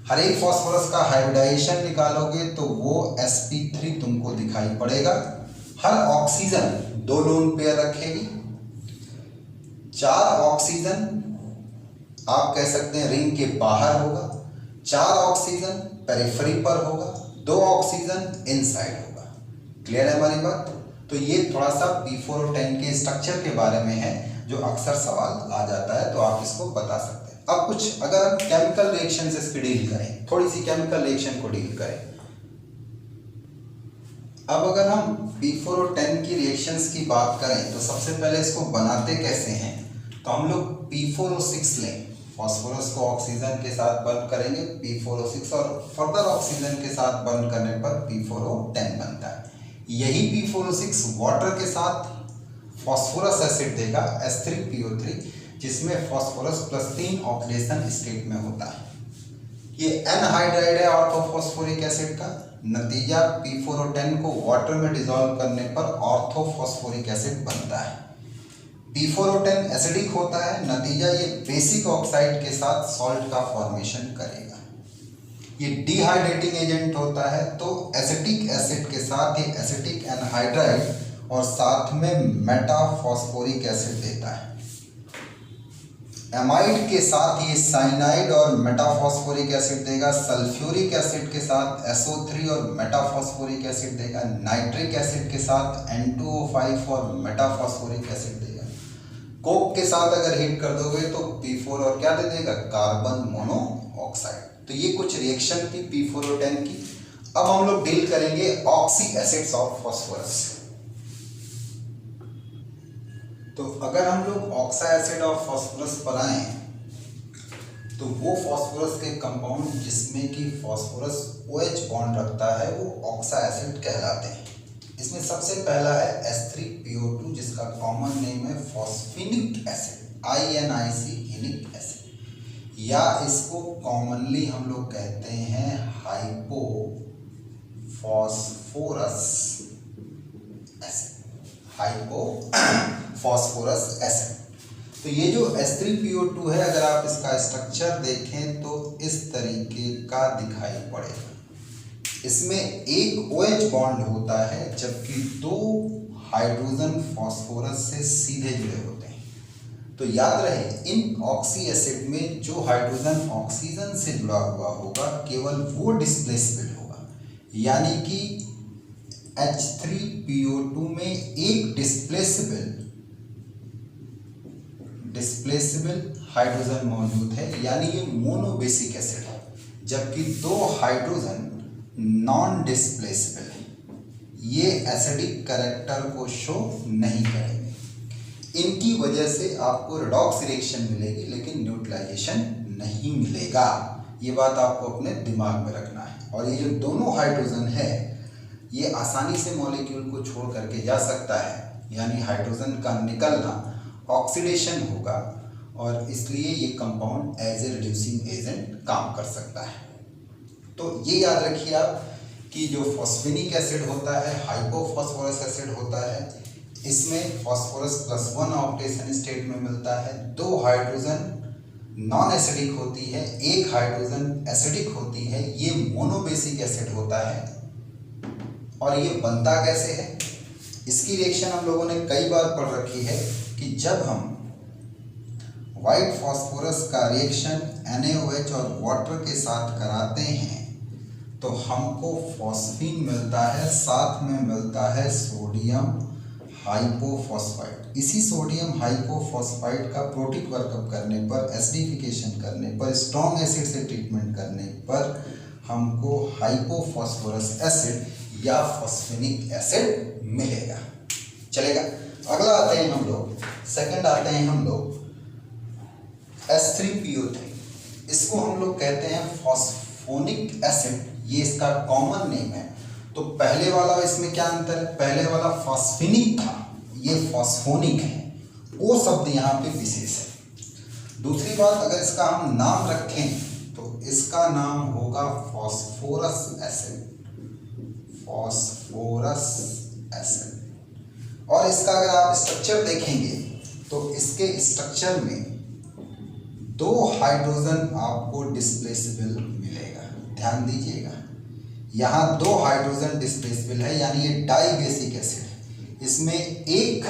हर एक फॉस्फोरस का हाइब्रिडाइजेशन निकालोगे तो वो sp3 तुमको दिखाई पड़ेगा। हर ऑक्सीजन 2 लोन पेयर रखेगी। 4 ऑक्सीजन आप कह सकते हैं रिंग के बाहर होगा, 4 ऑक्सीजन पेरिफेरी पर होगा, 2 ऑक्सीजन इनसाइड होगा। क्लियर है हमारी बात? तो ये थोड़ा सा P4O10 के स्ट्रक्चर के बारे में है जो अक्सर सवाल आ जाता है, तो आप इसको बता सकते हैं। अब कुछ अगर हम केमिकल रिएक्शन से इसकी डील करें, थोड़ी सी केमिकल रिएक्शन को डील करें। अब अगर हम P4O10 की रिएक्शंस की बात करें तो सबसे पहले इसको बनाते कैसे हैं, तो हम लोग P4O6 लें, फॉस्फोरस को ऑक्सीजन के साथ बर्न करेंगे P4O6, और फर्दर ऑक्सीजन के साथ बर्न करने पर P4O10 बनता है। यही P4O6 वाटर के साथ फॉस्फोरस एसिड देगा H3PO3, जिसमें फॉस्फोरस +3 ऑक्सीडेशन स्टेट में होता है। ये एनहाइड्राइड है ऑर्थोफॉस्फोरिक एसिड का। नतीजा P4O10 को वाटर में डिसॉल्व करने पर ऑर्थोफॉस्फोरिक एसिड बनता है। P4O10 एसिडिक होता है, नतीजा ये बेसिक ऑक्साइड के साथ सॉल्ट का फॉर्मेशन करेगा। ये डिहाइड्रेटिंग एजेंट होता है, तो एसिटिक एसिड के साथ ये एसिटिक एनहाइड्राइड और साथ में मेटाफॉस्फोरिक एसिड देता है। एमाइड के साथ ये साइनाइड और मेटाफॉस्फोरिक एसिड देगा। सल्फ्यूरिक एसिड के साथ SO3 और मेटाफॉस्फोरिक एसिड देगा। नाइट्रिक एसिड के साथ N2O5 और मेटाफॉस्फोरिक एसिड देगा। कोक के साथ अगर हीट कर दोगे तो P4 और क्या दे देगा? Carbon monoxide. तो ये कुछ रिएक्शन थी P4O10 की। अब हम लोग डील करेंगे ऑक्सी एसिड्स ऑफ फॉस्फोरस। तो अगर हम लोग ऑक्सा एसिड ऑफ फॉस्फोरस पर आए तो वो फॉस्फोरस के कंपाउंड जिसमें कि फॉस्फोरस OH बॉन्ड रखता है वो ऑक्सा एसिड कहलाते हैं। इसमें सबसे पहला है H3PO2, जिसका कॉमन नेम है फॉस्फिनिक एसिड, INIC एसिड, या इसको कॉमनली हम लोग कहते हैं हाइपोफॉस्फोरस एसिड, हाइपोफॉस्फोरस एसिड। तो ये जो H3PO2 है, अगर आप इसका स्ट्रक्चर देखें तो इस तरीके का दिखाई पड़ेगा। इसमें एक OH बॉन्ड होता है, जबकि 2 हाइड्रोजन फॉस्फोरस से सीधे जुड़े होते हैं। तो याद रहे, इन ऑक्सी एसिड में जो हाइड्रोजन ऑक्सीजन से जुड़ा हुआ होगा केवल वो डिस्प्लेसेबल होगा, यानी कि H3PO2 में एक डिस्प्लेसेबल हाइड्रोजन मौजूद है, यानी ये मोनोबेसिक एसिड है, जबकि 2 हाइड्रोजन नॉन डिस्प्लेसेबल है, ये एसिडिक कैरेक्टर को शो नहीं करेंगे। इनकी वजह से आपको रिडॉक्स रिएक्शन मिलेगी, लेकिन न्यूट्रलाइजेशन नहीं मिलेगा। ये बात आपको अपने दिमाग में रखना है। और ये जो दोनों हाइड्रोजन है, ये आसानी से मॉलिक्यूल को छोड़ करके जा सकता है, यानी हाइड्रोजन का निकलना ऑक्सीडेशन होगा और इसलिए ये compound as a reducing agent काम कर सकता है। तो ये याद रखिए आप कि जो फॉस्फेनिक एसिड होता है, हाइपोफॉस्फोरस एसिड होता है, इसमें फॉस्फोरस +1 ऑक्सीडेशन स्टेट में मिलता है, 2 हाइड्रोजन नॉन एसिडिक होती है, 1 हाइड्रोजन एसिडिक होती है। ये मोनोबेसिक एसिड होता है। और ये बनता कैसे है, इसकी रिएक्शन हम लोगों ने कई बार पढ़ रखी है कि जब हम व्हाइट फॉस्फोरस का रिएक्शन NaOH और वाटर के साथ कराते हैं तो हमको फॉस्फीन मिलता है, साथ में मिलता है सोडियम हाइपोफॉस्फाइड। इसी सोडियम हाइपोफॉस्फाइड का प्रोटिक वर्कअप करने पर, एसिडिफिकेशन करने पर, स्ट्रॉन्ग एसिड से ट्रीटमेंट करने पर हमको हाइपोफॉस्फोरस एसिड या फॉस्फेनिक एसिड मिलेगा। चलेगा। अगला आते हैं हम लोग, सेकंड आते हैं हम लोग H3PO3। इसको हम लोग कहते हैं फॉस्फोनिक एसिड, ये इसका कॉमन नेम है। तो पहले वाला इसमें क्या अंतर है, पहले वाला फॉस्फेनिक था, ये फॉस्फोनिक है, वो शब्द यहाँ पे विशेष है। दूसरी बात, अगर इसका हम नाम रखें तो इसका नाम होगा फॉस्फोरस एसिड, फॉस्फोरस एसिड। और इसका अगर आप स्ट्रक्चर देखेंगे तो इसके स्ट्रक्चर में 2 हाइड्रोजन आपको डिस्प्लेसेबल मिलेगा। ध्यान दीजिएगा, यहाँ 2 हाइड्रोजन डिस्प्लेसेबल है, यानी ये डाई बेसिक एसिड है। इसमें 1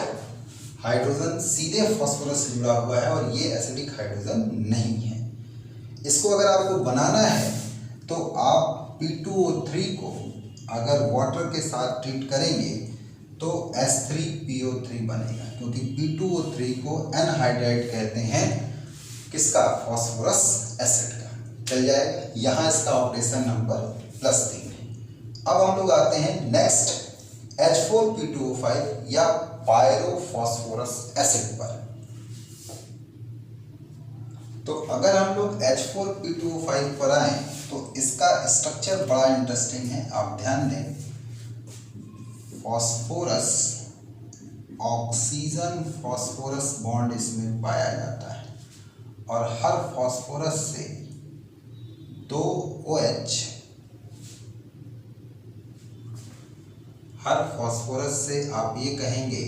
हाइड्रोजन सीधे फॉस्फोरस से जुड़ा हुआ है और ये एसिडिक हाइड्रोजन नहीं है। इसको अगर आपको बनाना है तो आप P2O3 को अगर वाटर के साथ ट्रीट करेंगे तो H3PO3 बनेगा, क्योंकि P2O3 को एनहाइड्राइड कहते हैं, किसका, फॉस्फोरस एसिड का। चल जाएगा। यहाँ इसका ऑक्सीडेशन नंबर +3 है। अब हम लोग आते हैं नेक्स्ट H4P2O5 या पायरोफॉस्फोरस एसिड पर। तो अगर हम लोग H4P2O5 पर आए तो इसका स्ट्रक्चर बड़ा इंटरेस्टिंग है, आप ध्यान दें। फॉस्फोरस ऑक्सीजन फॉस्फोरस बॉन्ड इसमें पाया जाता है और हर फॉस्फोरस से 2 OH, हर फॉस्फोरस से आप ये कहेंगे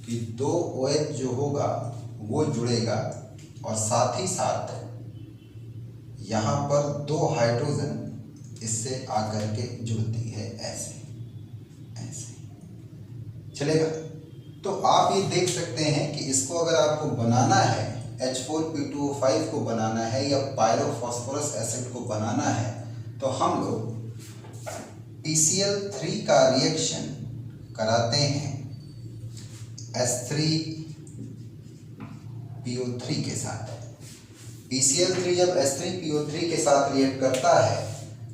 कि 2 OH जो होगा वो जुड़ेगा और साथ ही साथ यहाँ पर 2 हाइड्रोजन इससे आकर के जुड़ती है, ऐसे ऐसे। चलेगा। तो आप ये देख सकते हैं कि इसको अगर आपको बनाना है, H4P2O5 को बनाना है या पायरोफॉस्फोरस एसिड को बनाना है, तो हम लोग PCl3 का रिएक्शन कराते हैं H3PO3 के साथ। PCl3 जब H3PO3 के साथ रिएक्ट करता है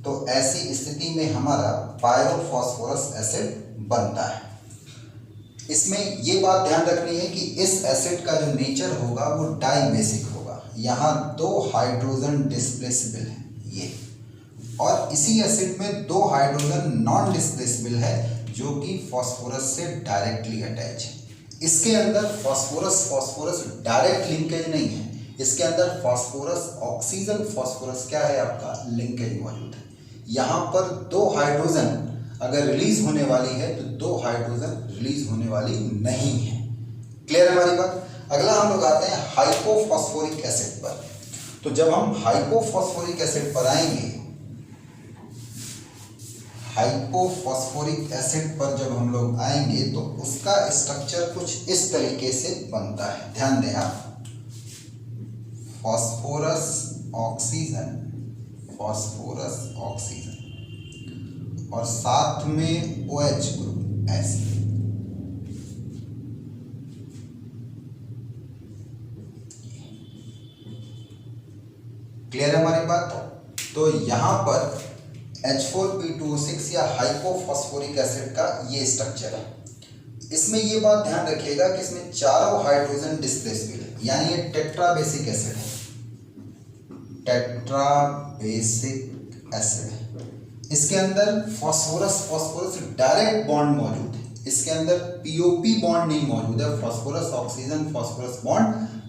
तो ऐसी स्थिति में हमारा पायरोफॉस्फोरस एसिड बनता है। इसमें ये बात ध्यान रखनी है कि इस एसिड का जो नेचर होगा वो डाई बेसिक होगा। यहाँ 2 हाइड्रोजन डिस्प्लेसेबल है ये, और इसी एसिड में 2 हाइड्रोजन नॉन डिस्प्लेसेबल है जो कि फॉस्फोरस से डायरेक्टली अटैच है। इसके अंदर फॉस्फोरस डायरेक्ट लिंकेज नहीं है, इसके अंदर फॉस्फोरस ऑक्सीजन फॉस्फोरस क्या है आपका लिंकेज मौजूद है। यहाँ पर 2 हाइड्रोजन अगर रिलीज होने वाली है तो 2 हाइड्रोजन रिलीज होने वाली नहीं है। क्लियर है हमारी बात। अगला हम लोग आते हैं हाइपोफॉस्फोरिक एसिड पर। तो जब हम हाइपोफॉस्फोरिक एसिड पर आएंगे, हाइपोफॉस्फोरिक एसिड पर जब हम लोग आएंगे तो उसका स्ट्रक्चर कुछ इस तरीके से बनता है। ध्यान दें आप, फॉस्फोरस ऑक्सीजन और साथ में OH ग्रुप ऐसे। क्लियर है हमारी बात। तो यहां पर H4P2O6 या हाइपोफॉस्फोरिक एसिड का ये स्ट्रक्चर है। इसमें ये बात ध्यान रखिएगा कि इसमें चारों हाइड्रोजन डिस्प्लेसेबल है, यानी ये टेट्रा बेसिक एसिड है, टेट्रा बेसिक एसिड है। इसके अंदर फॉस्फोरस डायरेक्ट बॉन्ड मौजूद है, इसके अंदर पीओपी बॉन्ड नहीं मौजूद है, फास्फोरस ऑक्सीजन फास्फोरस बॉन्ड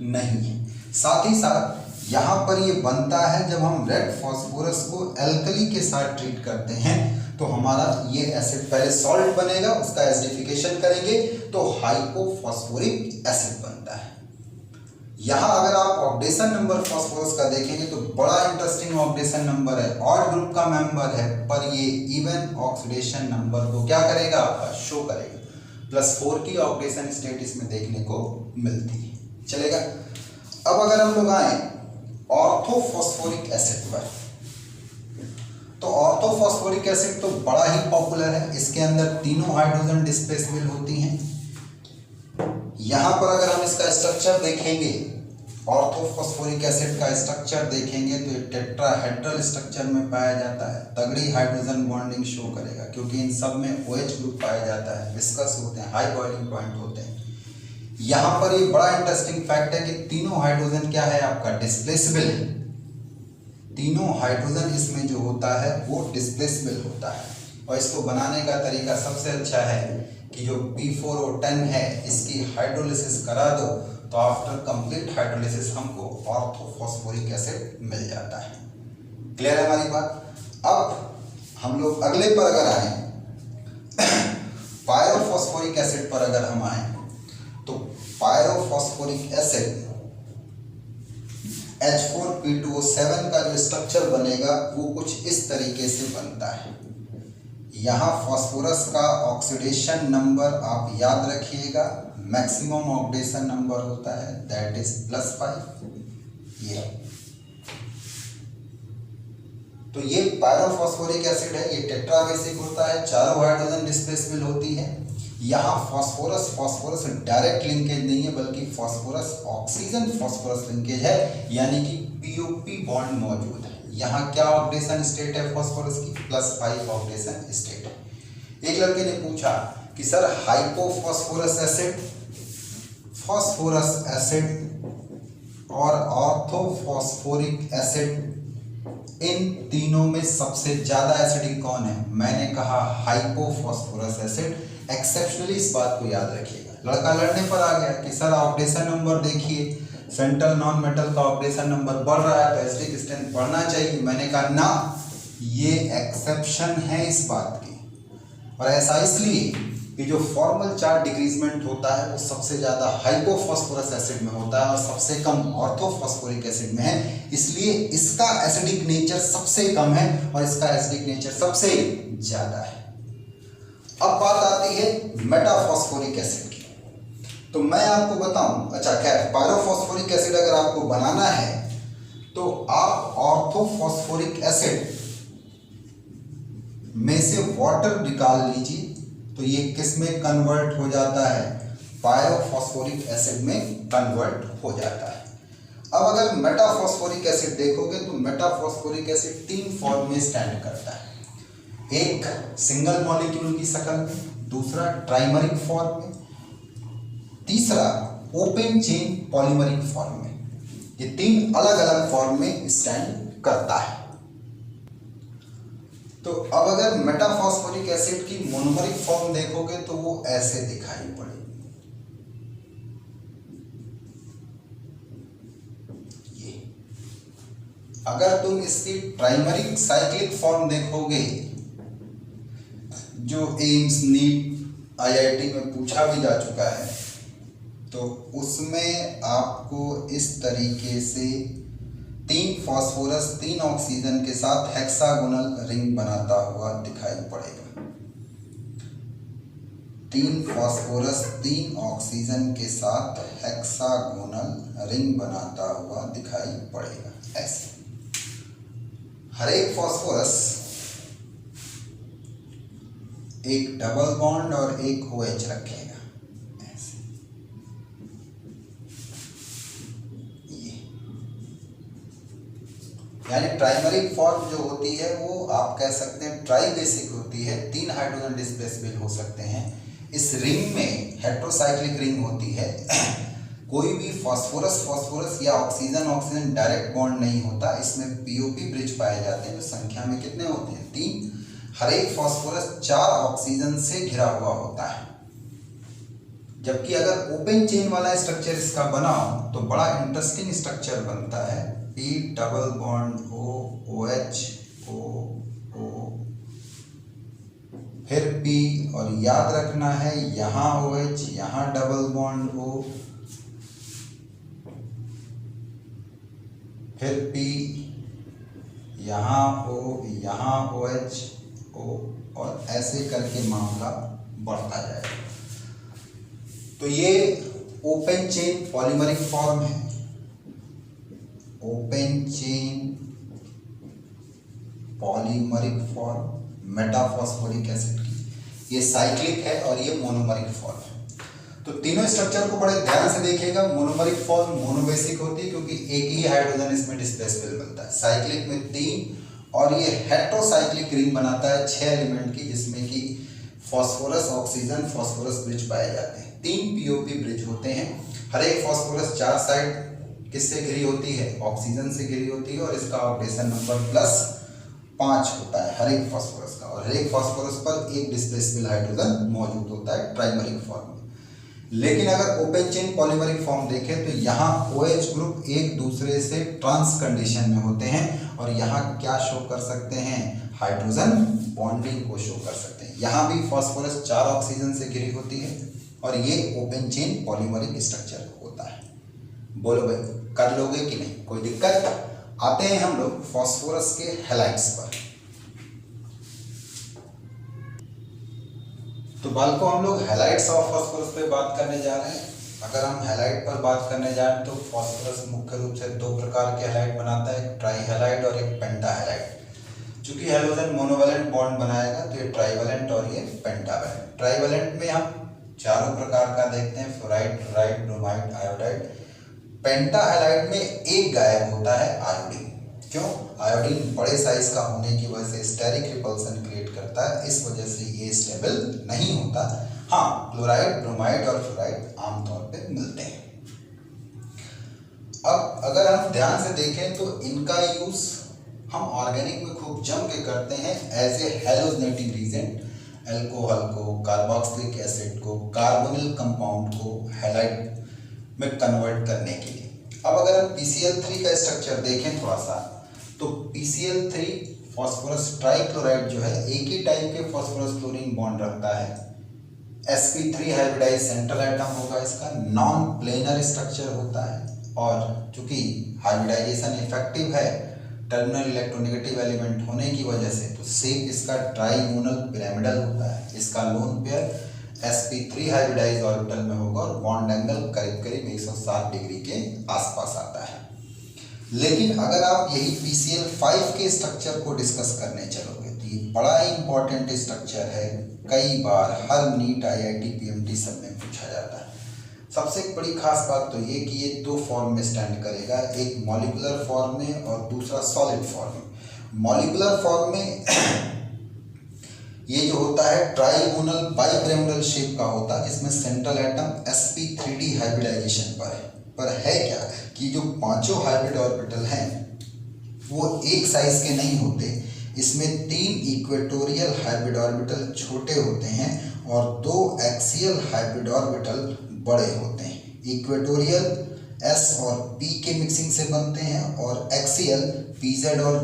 नहीं है। साथ ही साथ यहाँ पर ये बनता है जब हम रेड फास्फोरस को एल्कली के साथ ट्रीट करते हैं तो हमारा ये एसिड पहले सॉल्ट बनेगा, उसका एसिडिफिकेशन करेंगे तो हाइपोफॉस्फोरिक एसिड बनता है। यहाँ अगर आप ऑक्सीडेशन नंबर फास्फोरस का देखेंगे तो बड़ा इंटरेस्टिंग ऑक्सीडेशन नंबर है, ऑड ग्रुप का मेंबर है, पर ये इवन ऑक्सीडेशन नंबर को क्या करेगा, आपका शो करेगा। +4 की ऑक्सीडेशन स्टेट इसमें देखने को मिलती है। चलेगा। अब अगर हम लोग आए ऑर्थोफॉस्फोरिक एसिड पर, तो ऑर्थोफॉस्फोरिक एसिड तो बड़ा ही पॉपुलर है। इसके अंदर तीनों हाइड्रोजन डिस्प्लेसेबल होती हैं। यहाँ पर अगर हम इसका स्ट्रक्चर देखेंगे, ऑर्थोफॉस्फोरिक एसिड का स्ट्रक्चर देखेंगे तो ये टेट्राहेड्रल स्ट्रक्चर में पाया जाता है। तगड़ी हाइड्रोजन बॉन्डिंग शो करेगा क्योंकि इन सब में OH ग्रुप पाया जाता है, विस्कस होते हैं, हाई बॉइलिंग पॉइंट होते हैं। यहाँ पर ये बड़ा इंटरेस्टिंग फैक्ट है कि तीनों हाइड्रोजन क्या है, आपका डिस्प्लेसेबल है। तीनों हाइड्रोजन इसमें जो होता है वो डिस्प्लेसेबल होता है। और इसको बनाने का तरीका सबसे अच्छा है कि जो P4O10 है इसकी हाइड्रोलिसिस करा दो तो आफ्टर कंप्लीट हाइड्रोलिसिस हमको ऑर्थोफॉस्फोरिक एसिड मिल जाता है। क्लियर है हमारी बात। अब हम लोग अगले पर अगर आए पायरोफॉस्फोरिक एसिड पर अगर हम आए तो पायरोफॉस्फोरिक एसिड H4P2O7 का जो स्ट्रक्चर बनेगा वो कुछ इस तरीके से बनता है। यहाँ फास्फोरस का ऑक्सीडेशन नंबर आप याद रखिएगा, मैक्सिमम ऑक्सीडेशन नंबर होता है दैट इज +5। ये तो ये पायरोफॉस्फोरिक एसिड है, ये टेट्राबेसिक होता है, चारों हाइड्रोजन डिस्प्लेसेबल होती है। यहाँ फास्फोरस डायरेक्ट लिंकेज नहीं है बल्कि फास्फोरस ऑक्सीजन फास्फोरस लिंकेज है, यानी कि पीओपी बॉन्ड मौजूद है। यहाँ क्या ऑक्सीडेशन स्टेट है फास्फोरस की, +5 ऑक्सीडेशन स्टेट है। एक लड़के ने पूछा कि sir hypophosphorous acid, phosphorus acid और ऑर्थोफॉस्फोरिक एसिड, इन तीनों में सबसे ज्यादा एसिडिक कौन है? मैंने कहा हाइपोफॉस्फोरस एसिड। एक्सेप्शनली इस बात को याद रखिएगा। लड़का लड़ने पर आ गया कि सर ऑक्सीडेशन नंबर देखिए, सेंट्रल नॉन मेटल का ऑक्सीडेशन नंबर बढ़ रहा है तो एसिडिक स्ट्रेंथ बढ़ना चाहिए। मैंने कहा ना, ये एक्सेप्शन है इस बात की, और ऐसा इसलिए कि जो फॉर्मल चार्ज डिक्रीजमेंट होता है वो सबसे ज़्यादा हाइपोफॉस्फोरस एसिड में होता है और सबसे कम ऑर्थोफॉस्फोरिक एसिड में है, इसलिए इसका एसिडिक नेचर सबसे कम है और इसका एसिडिक नेचर सबसे ज़्यादा है। अब बात आती है मेटाफॉस्फोरिक एसिड की, तो मैं आपको बताऊं, अच्छा खैर, पायरोफॉस्फोरिक एसिड अगर आपको बनाना है तो आप ऑर्थोफॉस्फोरिक एसिड में से वाटर निकाल लीजिए तो ये किस में कन्वर्ट हो जाता है, पायरोफॉस्फोरिक एसिड में कन्वर्ट हो जाता है। अब अगर मेटाफॉस्फोरिक एसिड देखोगे तो मेटाफॉस्फोरिक एसिड 3 फॉर्म में स्टैंड करता है। एक सिंगल मॉलिक्यूल की शक्ल में, दूसरा ट्राइमरिक फॉर्म में, तीसरा ओपन चेन पॉलीमरिक फॉर्म में। ये 3 अलग अलग फॉर्म में स्टैंड करता है। तो अब अगर मेटाफॉस्फोरिक एसिड की मोनोमरिक फॉर्म देखोगे तो वो ऐसे दिखाई पड़ेगी। ये अगर तुम इसकी ट्राइमरिक साइक्लिक फॉर्म देखोगे जो एम्स, नीट, IIT में पूछा भी जा चुका है, तो उसमें आपको इस तरीके से 3 फास्फोरस 3 ऑक्सीजन के साथ हेक्सागोनल रिंग बनाता हुआ दिखाई पड़ेगा। 3 फास्फोरस 3 ऑक्सीजन के साथ हेक्सागोनल रिंग बनाता हुआ दिखाई पड़ेगा ऐसे। हर एक फास्फोरस एक डबल बॉन्ड और एक OH रखेगा ऐसे। ये यानी ट्राइमरिक फॉर्म जो होती है वो आप कह सकते हैं ट्राइबेसिक होती है, 3 हाइड्रोजन डिस्प्लेसेबल हो सकते हैं। इस रिंग में हेट्रोसाइक्लिक रिंग होती है। कोई भी फास्फोरस या ऑक्सीजन डायरेक्ट बॉन्ड नहीं होता, इसमें पीओपी ब्रिज पाए जाते हैं। संख्या में कितने होते हैं? 3। हर एक फास्फोरस 4 ऑक्सीजन से घिरा हुआ होता है। जबकि अगर ओपन चेन वाला स्ट्रक्चर इसका बनाओ तो बड़ा इंटरेस्टिंग स्ट्रक्चर बनता है, P double bond O OH O O फिर P, और याद रखना है यहाँ OH यहाँ डबल बॉन्ड O, फिर P यहाँ O यहाँ OH O, और ऐसे करके मामला बढ़ता जाएगा। तो ये ओपन चेन पॉलीमरिक फॉर्म है, open chain polymeric form metaphosphoric acid की। ये साइक्लिक है और ये मोनोमरिक फॉर्म है। तो तीनों स्ट्रक्चर को बड़े ध्यान से देखिएगा। मोनोमरिक फॉर्म मोनोबेसिक होती है क्योंकि एक ही हाइड्रोजन इसमें डिस्प्लेसबल मिलता है। साइक्लिक में 3, और ये हेट्रोसाइक्लिक रिंग बनाता है 6 एलिमेंट की, जिसमें कि फास्फोरस ऑक्सीजन फास्फोरस ब्रिज पाए जाते हैं। 3 पीओपी ब्रिज होते हैं। हर एक फास्फोरस 4 साइड किससे घिरी होती है? ऑक्सीजन से घिरी होती है, और इसका ऑक्टेशन नंबर +5 होता है हर एक फास्फोरस का, और हर एक फास्फोरस पर एक डिस्प्लेसबल हाइड्रोजन मौजूद होता है ट्राइमरिक फॉर्म में। लेकिन अगर ओपन चेन पॉलीमरिक फॉर्म देखें तो यहाँ OH ग्रुप एक दूसरे से ट्रांस कंडीशन में होते हैं, और यहाँ क्या शो कर सकते हैं? हाइड्रोजन बॉन्डिंग को शो कर सकते हैं। यहाँ भी फास्फोरस 4 ऑक्सीजन से घिरी होती है, और ये ओपन चेन पॉलीमरिक स्ट्रक्चर होता है। बोलो भाई, कर लोगे कि नहीं? कोई दिक्कत? आते हैं हम लोग फास्फोरस के हैलाइड्स पर। तो बालकों, हम लोग हैलाइड्स ऑफ फास्फोरस पे बात करने जा रहे हैं। अगर हम हैलाइड पर बात करने जाएं तो फास्फोरस मुख्य रूप से 2 प्रकार के हैलाइड बनाता है, एक ट्राई हैलाइड और एक पेंटा हैलाइड। चूंकि हैलोजन मोनोवेलेंट बॉन्ड बनाएगा तो ये ट्राईवेलेंट और ये पेंटावेलेंट। ट्राईवेलेंट में हम चारों प्रकार का देखते हैं, फ्लोराइड, क्लोराइड, ब्रोमाइड, आयोडाइड। पेंटा हैलाइड में एक गायब होता है, आयोडीन। क्यों? आयोडीन बड़े साइज का होने की वजह से स्टेरिक रिपल्सन क्रिएट करता है, इस वजह से ये स्टेबल नहीं होता। हाँ, क्लोराइड, ब्रोमाइड और फ्लोराइड आमतौर पे मिलते हैं। अब अगर हम ध्यान से देखें तो इनका यूज हम ऑर्गेनिक में खूब जम के करते हैं एज ए हैलोजनेटिंग रीजेंट। अल्कोहल को, कार्बोक्सिलिक एसिड को, कार्बोनिल कंपाउंड को हैलाइड में कन्वर्ट करने के लिए। अब अगर हम PCl3 का स्ट्रक्चर देखें थोड़ा सा, तो PCl3 फास्फोरस ट्राइक्लोराइड जो है एक ही टाइप के फास्फोरस क्लोरीन बॉन्ड रखता है। sp3 हाइब्रिडाइज सेंट्रल एटम होगा, इसका नॉन प्लेनर स्ट्रक्चर होता है, और चूंकि हाइब्रिडाइजेशन इफेक्टिव है टर्मिनल इलेक्ट्रोनेगेटिव एलिमेंट होने की वजह से, तो शेप इसका ट्राइगोनल पिरामिडल होता है। इसका lone pair sp3 hybridise orbital में होगा, और बॉन्ड एंगल करीब करीब 160 डिग्री के आसपास आता है। लेकिन अगर आप यही PCl5 के स्ट्रक्चर को डिस्कस करने चलोगे तो ये बड़ा ही इंपॉर्टेंट स्ट्रक्चर है, कई बार हर नीट IIT PMT सब में पूछा जाता है। सबसे बड़ी खास बात तो ये कि ये 2 फॉर्म में स्टैंड करेगा, एक मॉलिक्यूलर फॉर्म में और दूसरा सॉलिड फॉर्म में। मॉलिक्यूलर फॉर्म में ये जो होता है ट्राइगोनल बाइपिरामिडल शेप का होता है, जिसमें सेंट्रल एटम sp3d हाइब्रिडाइजेशन पर है। पर है क्या कि जो 5 हाइब्रिड ऑर्बिटल हैं वो एक साइज के नहीं होते। इसमें 3 इक्वेटोरियल हाइब्रिड ऑर्बिटल छोटे होते हैं और 2 एक्सियल हाइब्रिड ऑर्बिटल बड़े होते हैं। इक्वेटोरियल S और P के मिक्सिंग से बनते हैं, और एक्सियल PZ और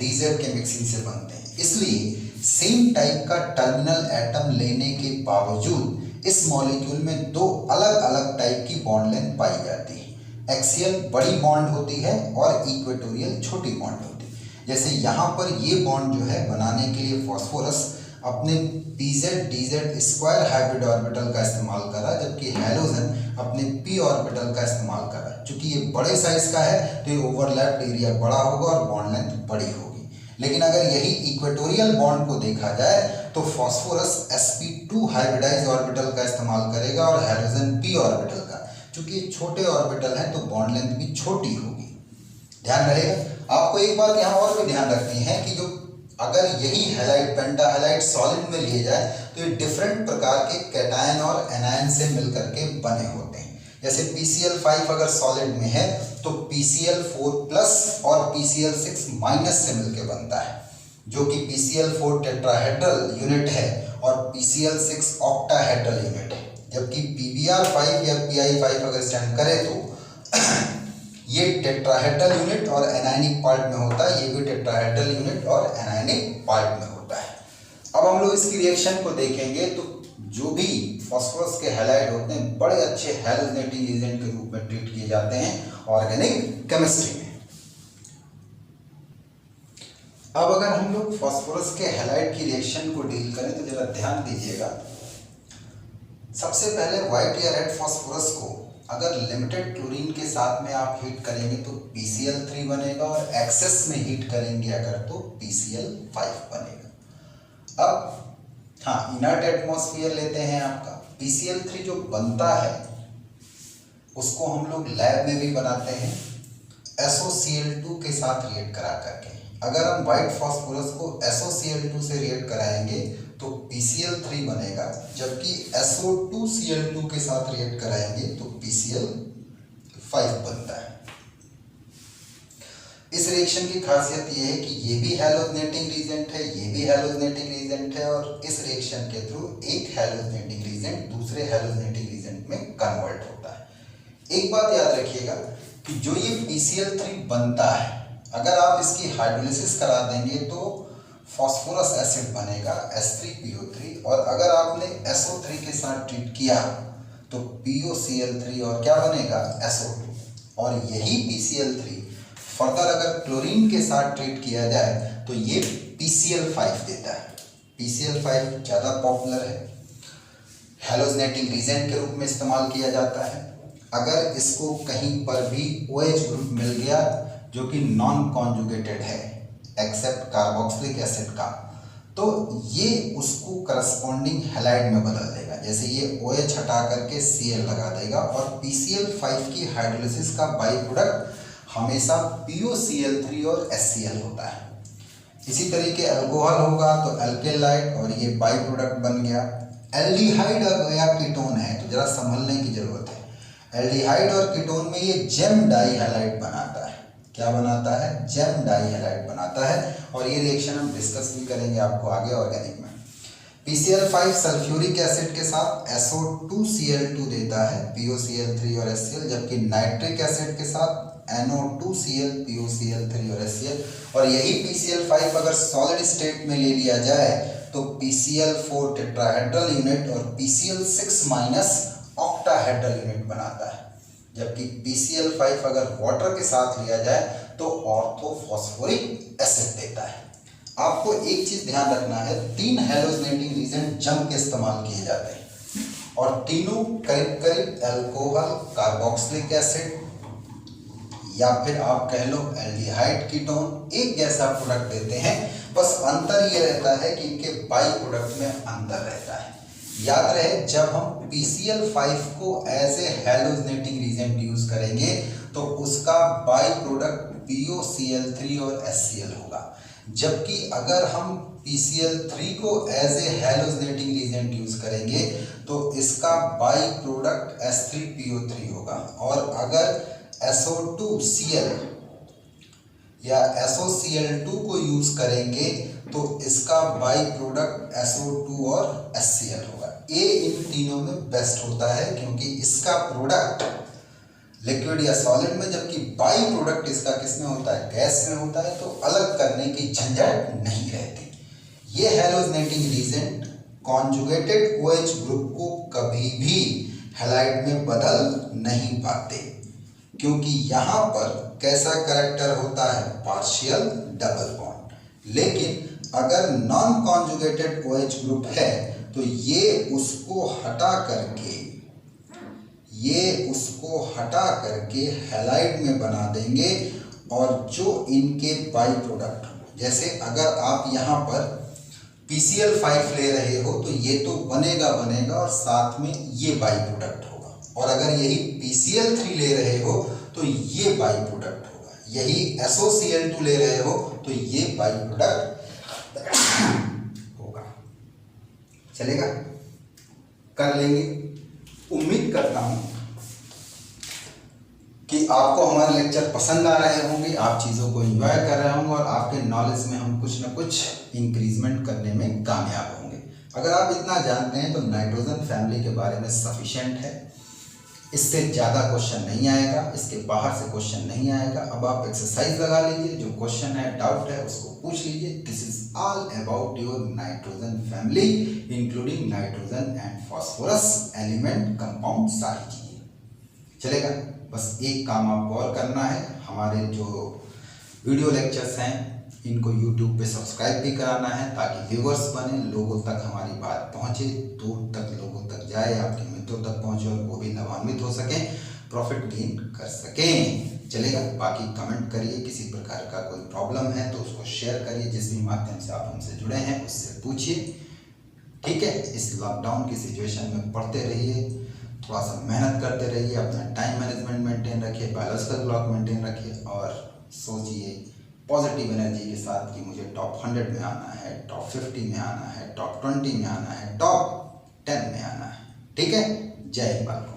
DZ के मिक्सिंग से बनते हैं। इसलिए सेम टाइप का टर्मिनल एटम लेने के बावजूद इस मॉलिक्यूल में 2 अलग अलग टाइप की बॉन्ड लेंथ पाई जाती है। एक्सियल बड़ी बॉन्ड होती है और इक्वेटोरियल छोटी बॉन्ड होती है। जैसे यहाँ पर ये बॉन्ड जो है बनाने के लिए फास्फोरस अपने PZ DZ square hybrid orbital का इस्तेमाल कर रहा है, जबकि हैलोजन अपने P ऑर्बिटल का इस्तेमाल कर रहा है। चूंकि ये बड़े साइज का है तो ये ओवरलैप्ड एरिया बड़ा होगा और बॉन्ड लेंथ बड़ी होगी। लेकिन अगर यही इक्वेटोरियल बॉन्ड को देखा जाए तो फास्फोरस sp2 हाइब्रिडाइज ऑर्बिटल का इस्तेमाल करेगा और हैलोजन P ऑर्बिटल का। चूंकि छोटे ऑर्बिटल हैं तो बॉन्ड लेंथ भी छोटी होगी। ध्यान रहेगा। आपको एक बात यहाँ और भी ध्यान रखनी है कि जो अगर यही हैलाइड पेंटा हैलाइड सॉलिड में लिए जाए तो ये डिफरेंट प्रकार के कैटायन और एनायन से मिलकर के बने होते हैं। जैसे PCl5 अगर सॉलिड में है तो PCl4+ और PCl6- से मिलकर बनता है, जो कि PCl4 टेट्राहेड्रल यूनिट है और PCl6 ऑक्टाहेड्रल यूनिट है। जबकि PBr5 या PI5 अगर स्टैंड करे तो ये टेट्राहेड्रल यूनिट और एनायनिक पार्ट में होता है, ये भी टेट्राहेड्रल यूनिट और एनायनिक पार्ट में होता है। अब हम लोग इसकी रिएक्शन को देखेंगे तो जो भी फास्फोरस के हैलाइड होते हैं बड़े अच्छे हैलोजेनेटिंग एजेंट के रूप में ट्रीट किए जाते हैं ऑर्गेनिक केमिस्ट्री में। अब अगर हम लोग फास्फोरस के हैलाइड की रिएक्शन को डील करें तो जरा ध्यान दीजिएगा। सबसे पहले व्हाइट या रेड फास्फोरस को अगर लिमिटेड क्लोरीन के साथ में आप हीट करेंगे तो PCl3 बनेगा, और एक्सेस में हीट करेंगे अगर तो PCl5 बनेगा। अब हाँ, इनर्ट एटमॉस्फेयर लेते हैं आपका। PCl3 जो बनता है उसको हम लोग लैब में भी बनाते हैं SOCl2 के साथ रिएक्ट करा करके। अगर हम व्हाइट फास्फोरस को SOCl2 से रिएक्ट कराएंगे तो PCl3 बनेगा, जबकि SO2Cl2 के साथ रिएक्ट कराएंगे तो PCl5 बनता है। इस रिएक्शन की खासियत ये है कि ये भी हैलोजेनेटिंग रीजेंट है, ये भी हैलोजेनेटिंग रीजेंट है, और इस रिएक्शन के थ्रू एक हैलोजेनेटिंग रीजेंट दूसरे हैलोजेनेटिंग रीजेंट में कन्वर्ट होता है। एक बात याद रखिएगा कि जो ये PCl3 बनता है, अगर आप इसकी हाइड्रोलिसिस करा देंगे तो फास्फोरस एसिड बनेगा H3PO3, और अगर आपने SO3 के साथ ट्रीट किया तो POCl3 और क्या बनेगा SO2, और यही PCl3 फर्दर अगर क्लोरीन के साथ ट्रीट किया जाए तो ये PCl5 देता है। PCl5 ज़्यादा पॉपुलर है, हैलोजेनेटिंग रीजेंट के रूप में इस्तेमाल किया जाता है। अगर इसको कहीं पर भी OH ग्रुप मिल गया जो कि नॉन कॉन्जुगेटेड है एक्सेप्ट कार्बोक्सिलिक एसिड का, तो ये उसको करस्पॉन्डिंग हैलाइड में बदल देगा। जैसे ये OH हटा करके Cl लगा देगा, और PCl5 की हाइड्रोलिसिस का बाई प्रोडक्ट हमेशा POCl3 और HCl होता है। इसी तरीके अल्कोहल होगा तो अल्केलाइड, और ये बाई प्रोडक्ट बन गया। एल्डिहाइड या कीटोन है तो जरा संभलने की जरूरत है। एल्डिहाइड और कीटोन में ये जेम डाई हैलाइड बनाता है। क्या बनाता है? जेम डाई हैलाइड बनाता है, और ये रिएक्शन हम डिस्कस भी करेंगे आपको आगे ऑर्गेनिक में। PCl5 सल्फ्यूरिक एसिड के साथ SO2Cl2 देता है, POCl3 और HCl, जबकि नाइट्रिक एसिड के साथ NO2Cl, POCl3 और HCl, और यही PCl5 अगर सॉलिड स्टेट में ले लिया जाए तो PCl4 टेट्राहेड्रल यूनिट और PCl6 माइनस ऑक्टाहेड्रल यूनिट बनाता है, जबकि PCl5 अगर वाटर के साथ लिया जाए तो ऑर्थोफॉस्फोरिक एसिड देता है। आपको एक चीज ध्यान रखना है, 3 हैलोजेनेटिंग रीजेंट जम के इस्तेमाल किए जाते हैं, और तीनों करीब करीब अल्कोहल, कार्बोक्सिलिक एसिड या फिर आप कह लो एल्डिहाइड कीटोन एक जैसा प्रोडक्ट देते हैं। बस अंतर ये रहता है कि इनके बाई प्रोडक्ट में अंतर रहता है। याद रहे, जब हम PCl5 को एज ए हैलोजेनेटिंग रीजेंट यूज करेंगे तो उसका बाई प्रोडक्ट POCl3 और HCl होगा, जबकि अगर हम PCl3 को एज ए हैलोजेनेटिंग रीजेंट यूज करेंगे तो इसका बाई प्रोडक्ट H3PO3 होगा, और अगर SO2Cl या SOCl2 को यूज करेंगे तो इसका बाई प्रोडक्ट SO2 और HCl होगा। ये इन तीनों में बेस्ट होता है क्योंकि इसका प्रोडक्ट लिक्विड या सॉलिड में, जबकि बाई प्रोडक्ट इसका किसमें होता है? गैस में होता है, तो अलग करने की झंझट नहीं रहती। ये हैलोजेनेटिंग रीजेंट कॉन्जुगेटेड OH ग्रुप को कभी भी हैलाइड में बदल नहीं पाते, क्योंकि यहाँ पर कैसा कैरेक्टर होता है? Partial double bond. लेकिन अगर नॉन कॉन्जुगेटेड OH ग्रुप है तो ये उसको हटा करके हैलाइड में बना देंगे, और जो इनके बाई प्रोडक्ट, जैसे अगर आप यहाँ पर PCl5 ले रहे हो तो ये तो बनेगा और साथ में ये बाई प्रोडक्ट होगा, और अगर यही PCl3 ले रहे हो तो ये बाई प्रोडक्ट होगा, यही SOCl2 ले रहे हो तो ये बाई प्रोडक्ट होगा। चलेगा? कर लेंगे। उम्मीद करता हूं कि आपको हमारे लेक्चर पसंद आ रहे होंगे, आप चीज़ों को एंजॉय कर रहे होंगे, और आपके नॉलेज में हम कुछ ना कुछ इंक्रीजमेंट करने में कामयाब होंगे। अगर आप इतना जानते हैं तो नाइट्रोजन फैमिली के बारे में सफिशिएंट है। इससे ज़्यादा क्वेश्चन नहीं आएगा, इसके बाहर से क्वेश्चन नहीं आएगा। अब आप एक्सरसाइज लगा लीजिए, जो क्वेश्चन है, डाउट है, उसको पूछ लीजिए। This is all about your nitrogen family including nitrogen and phosphorus element compound, सारी चीजें चलेगा। बस एक काम आपको और करना है, हमारे जो वीडियो लेक्चर्स हैं इनको YouTube पे सब्सक्राइब भी कराना है ताकि व्यूअर्स बने, लोगों तक हमारी बात पहुंचे, दूर तक लोगों तक जाए, आपके मित्रों तक पहुंचे और वो भी लाभान्वित हो सकें, प्रॉफिट गेन कर सकें। चलेगा। बाकी कमेंट करिए, किसी प्रकार का कोई प्रॉब्लम है तो उसको शेयर करिए, जिस भी माध्यम से आप हमसे जुड़े हैं उससे पूछिए। ठीक है। इस लॉकडाउन की सिचुएशन में पढ़ते रहिए, थोड़ा सा मेहनत करते रहिए, अपना टाइम मैनेजमेंट मेंटेन रखिए, बायोलॉजिकल क्लॉक मेंटेन रखिए और सोचिए पॉजिटिव एनर्जी के साथ कि मुझे टॉप 100 में आना है, टॉप 50 में आना है, टॉप 20 में आना है, टॉप 10 में आना है। ठीक है। जय हिंद बालकों।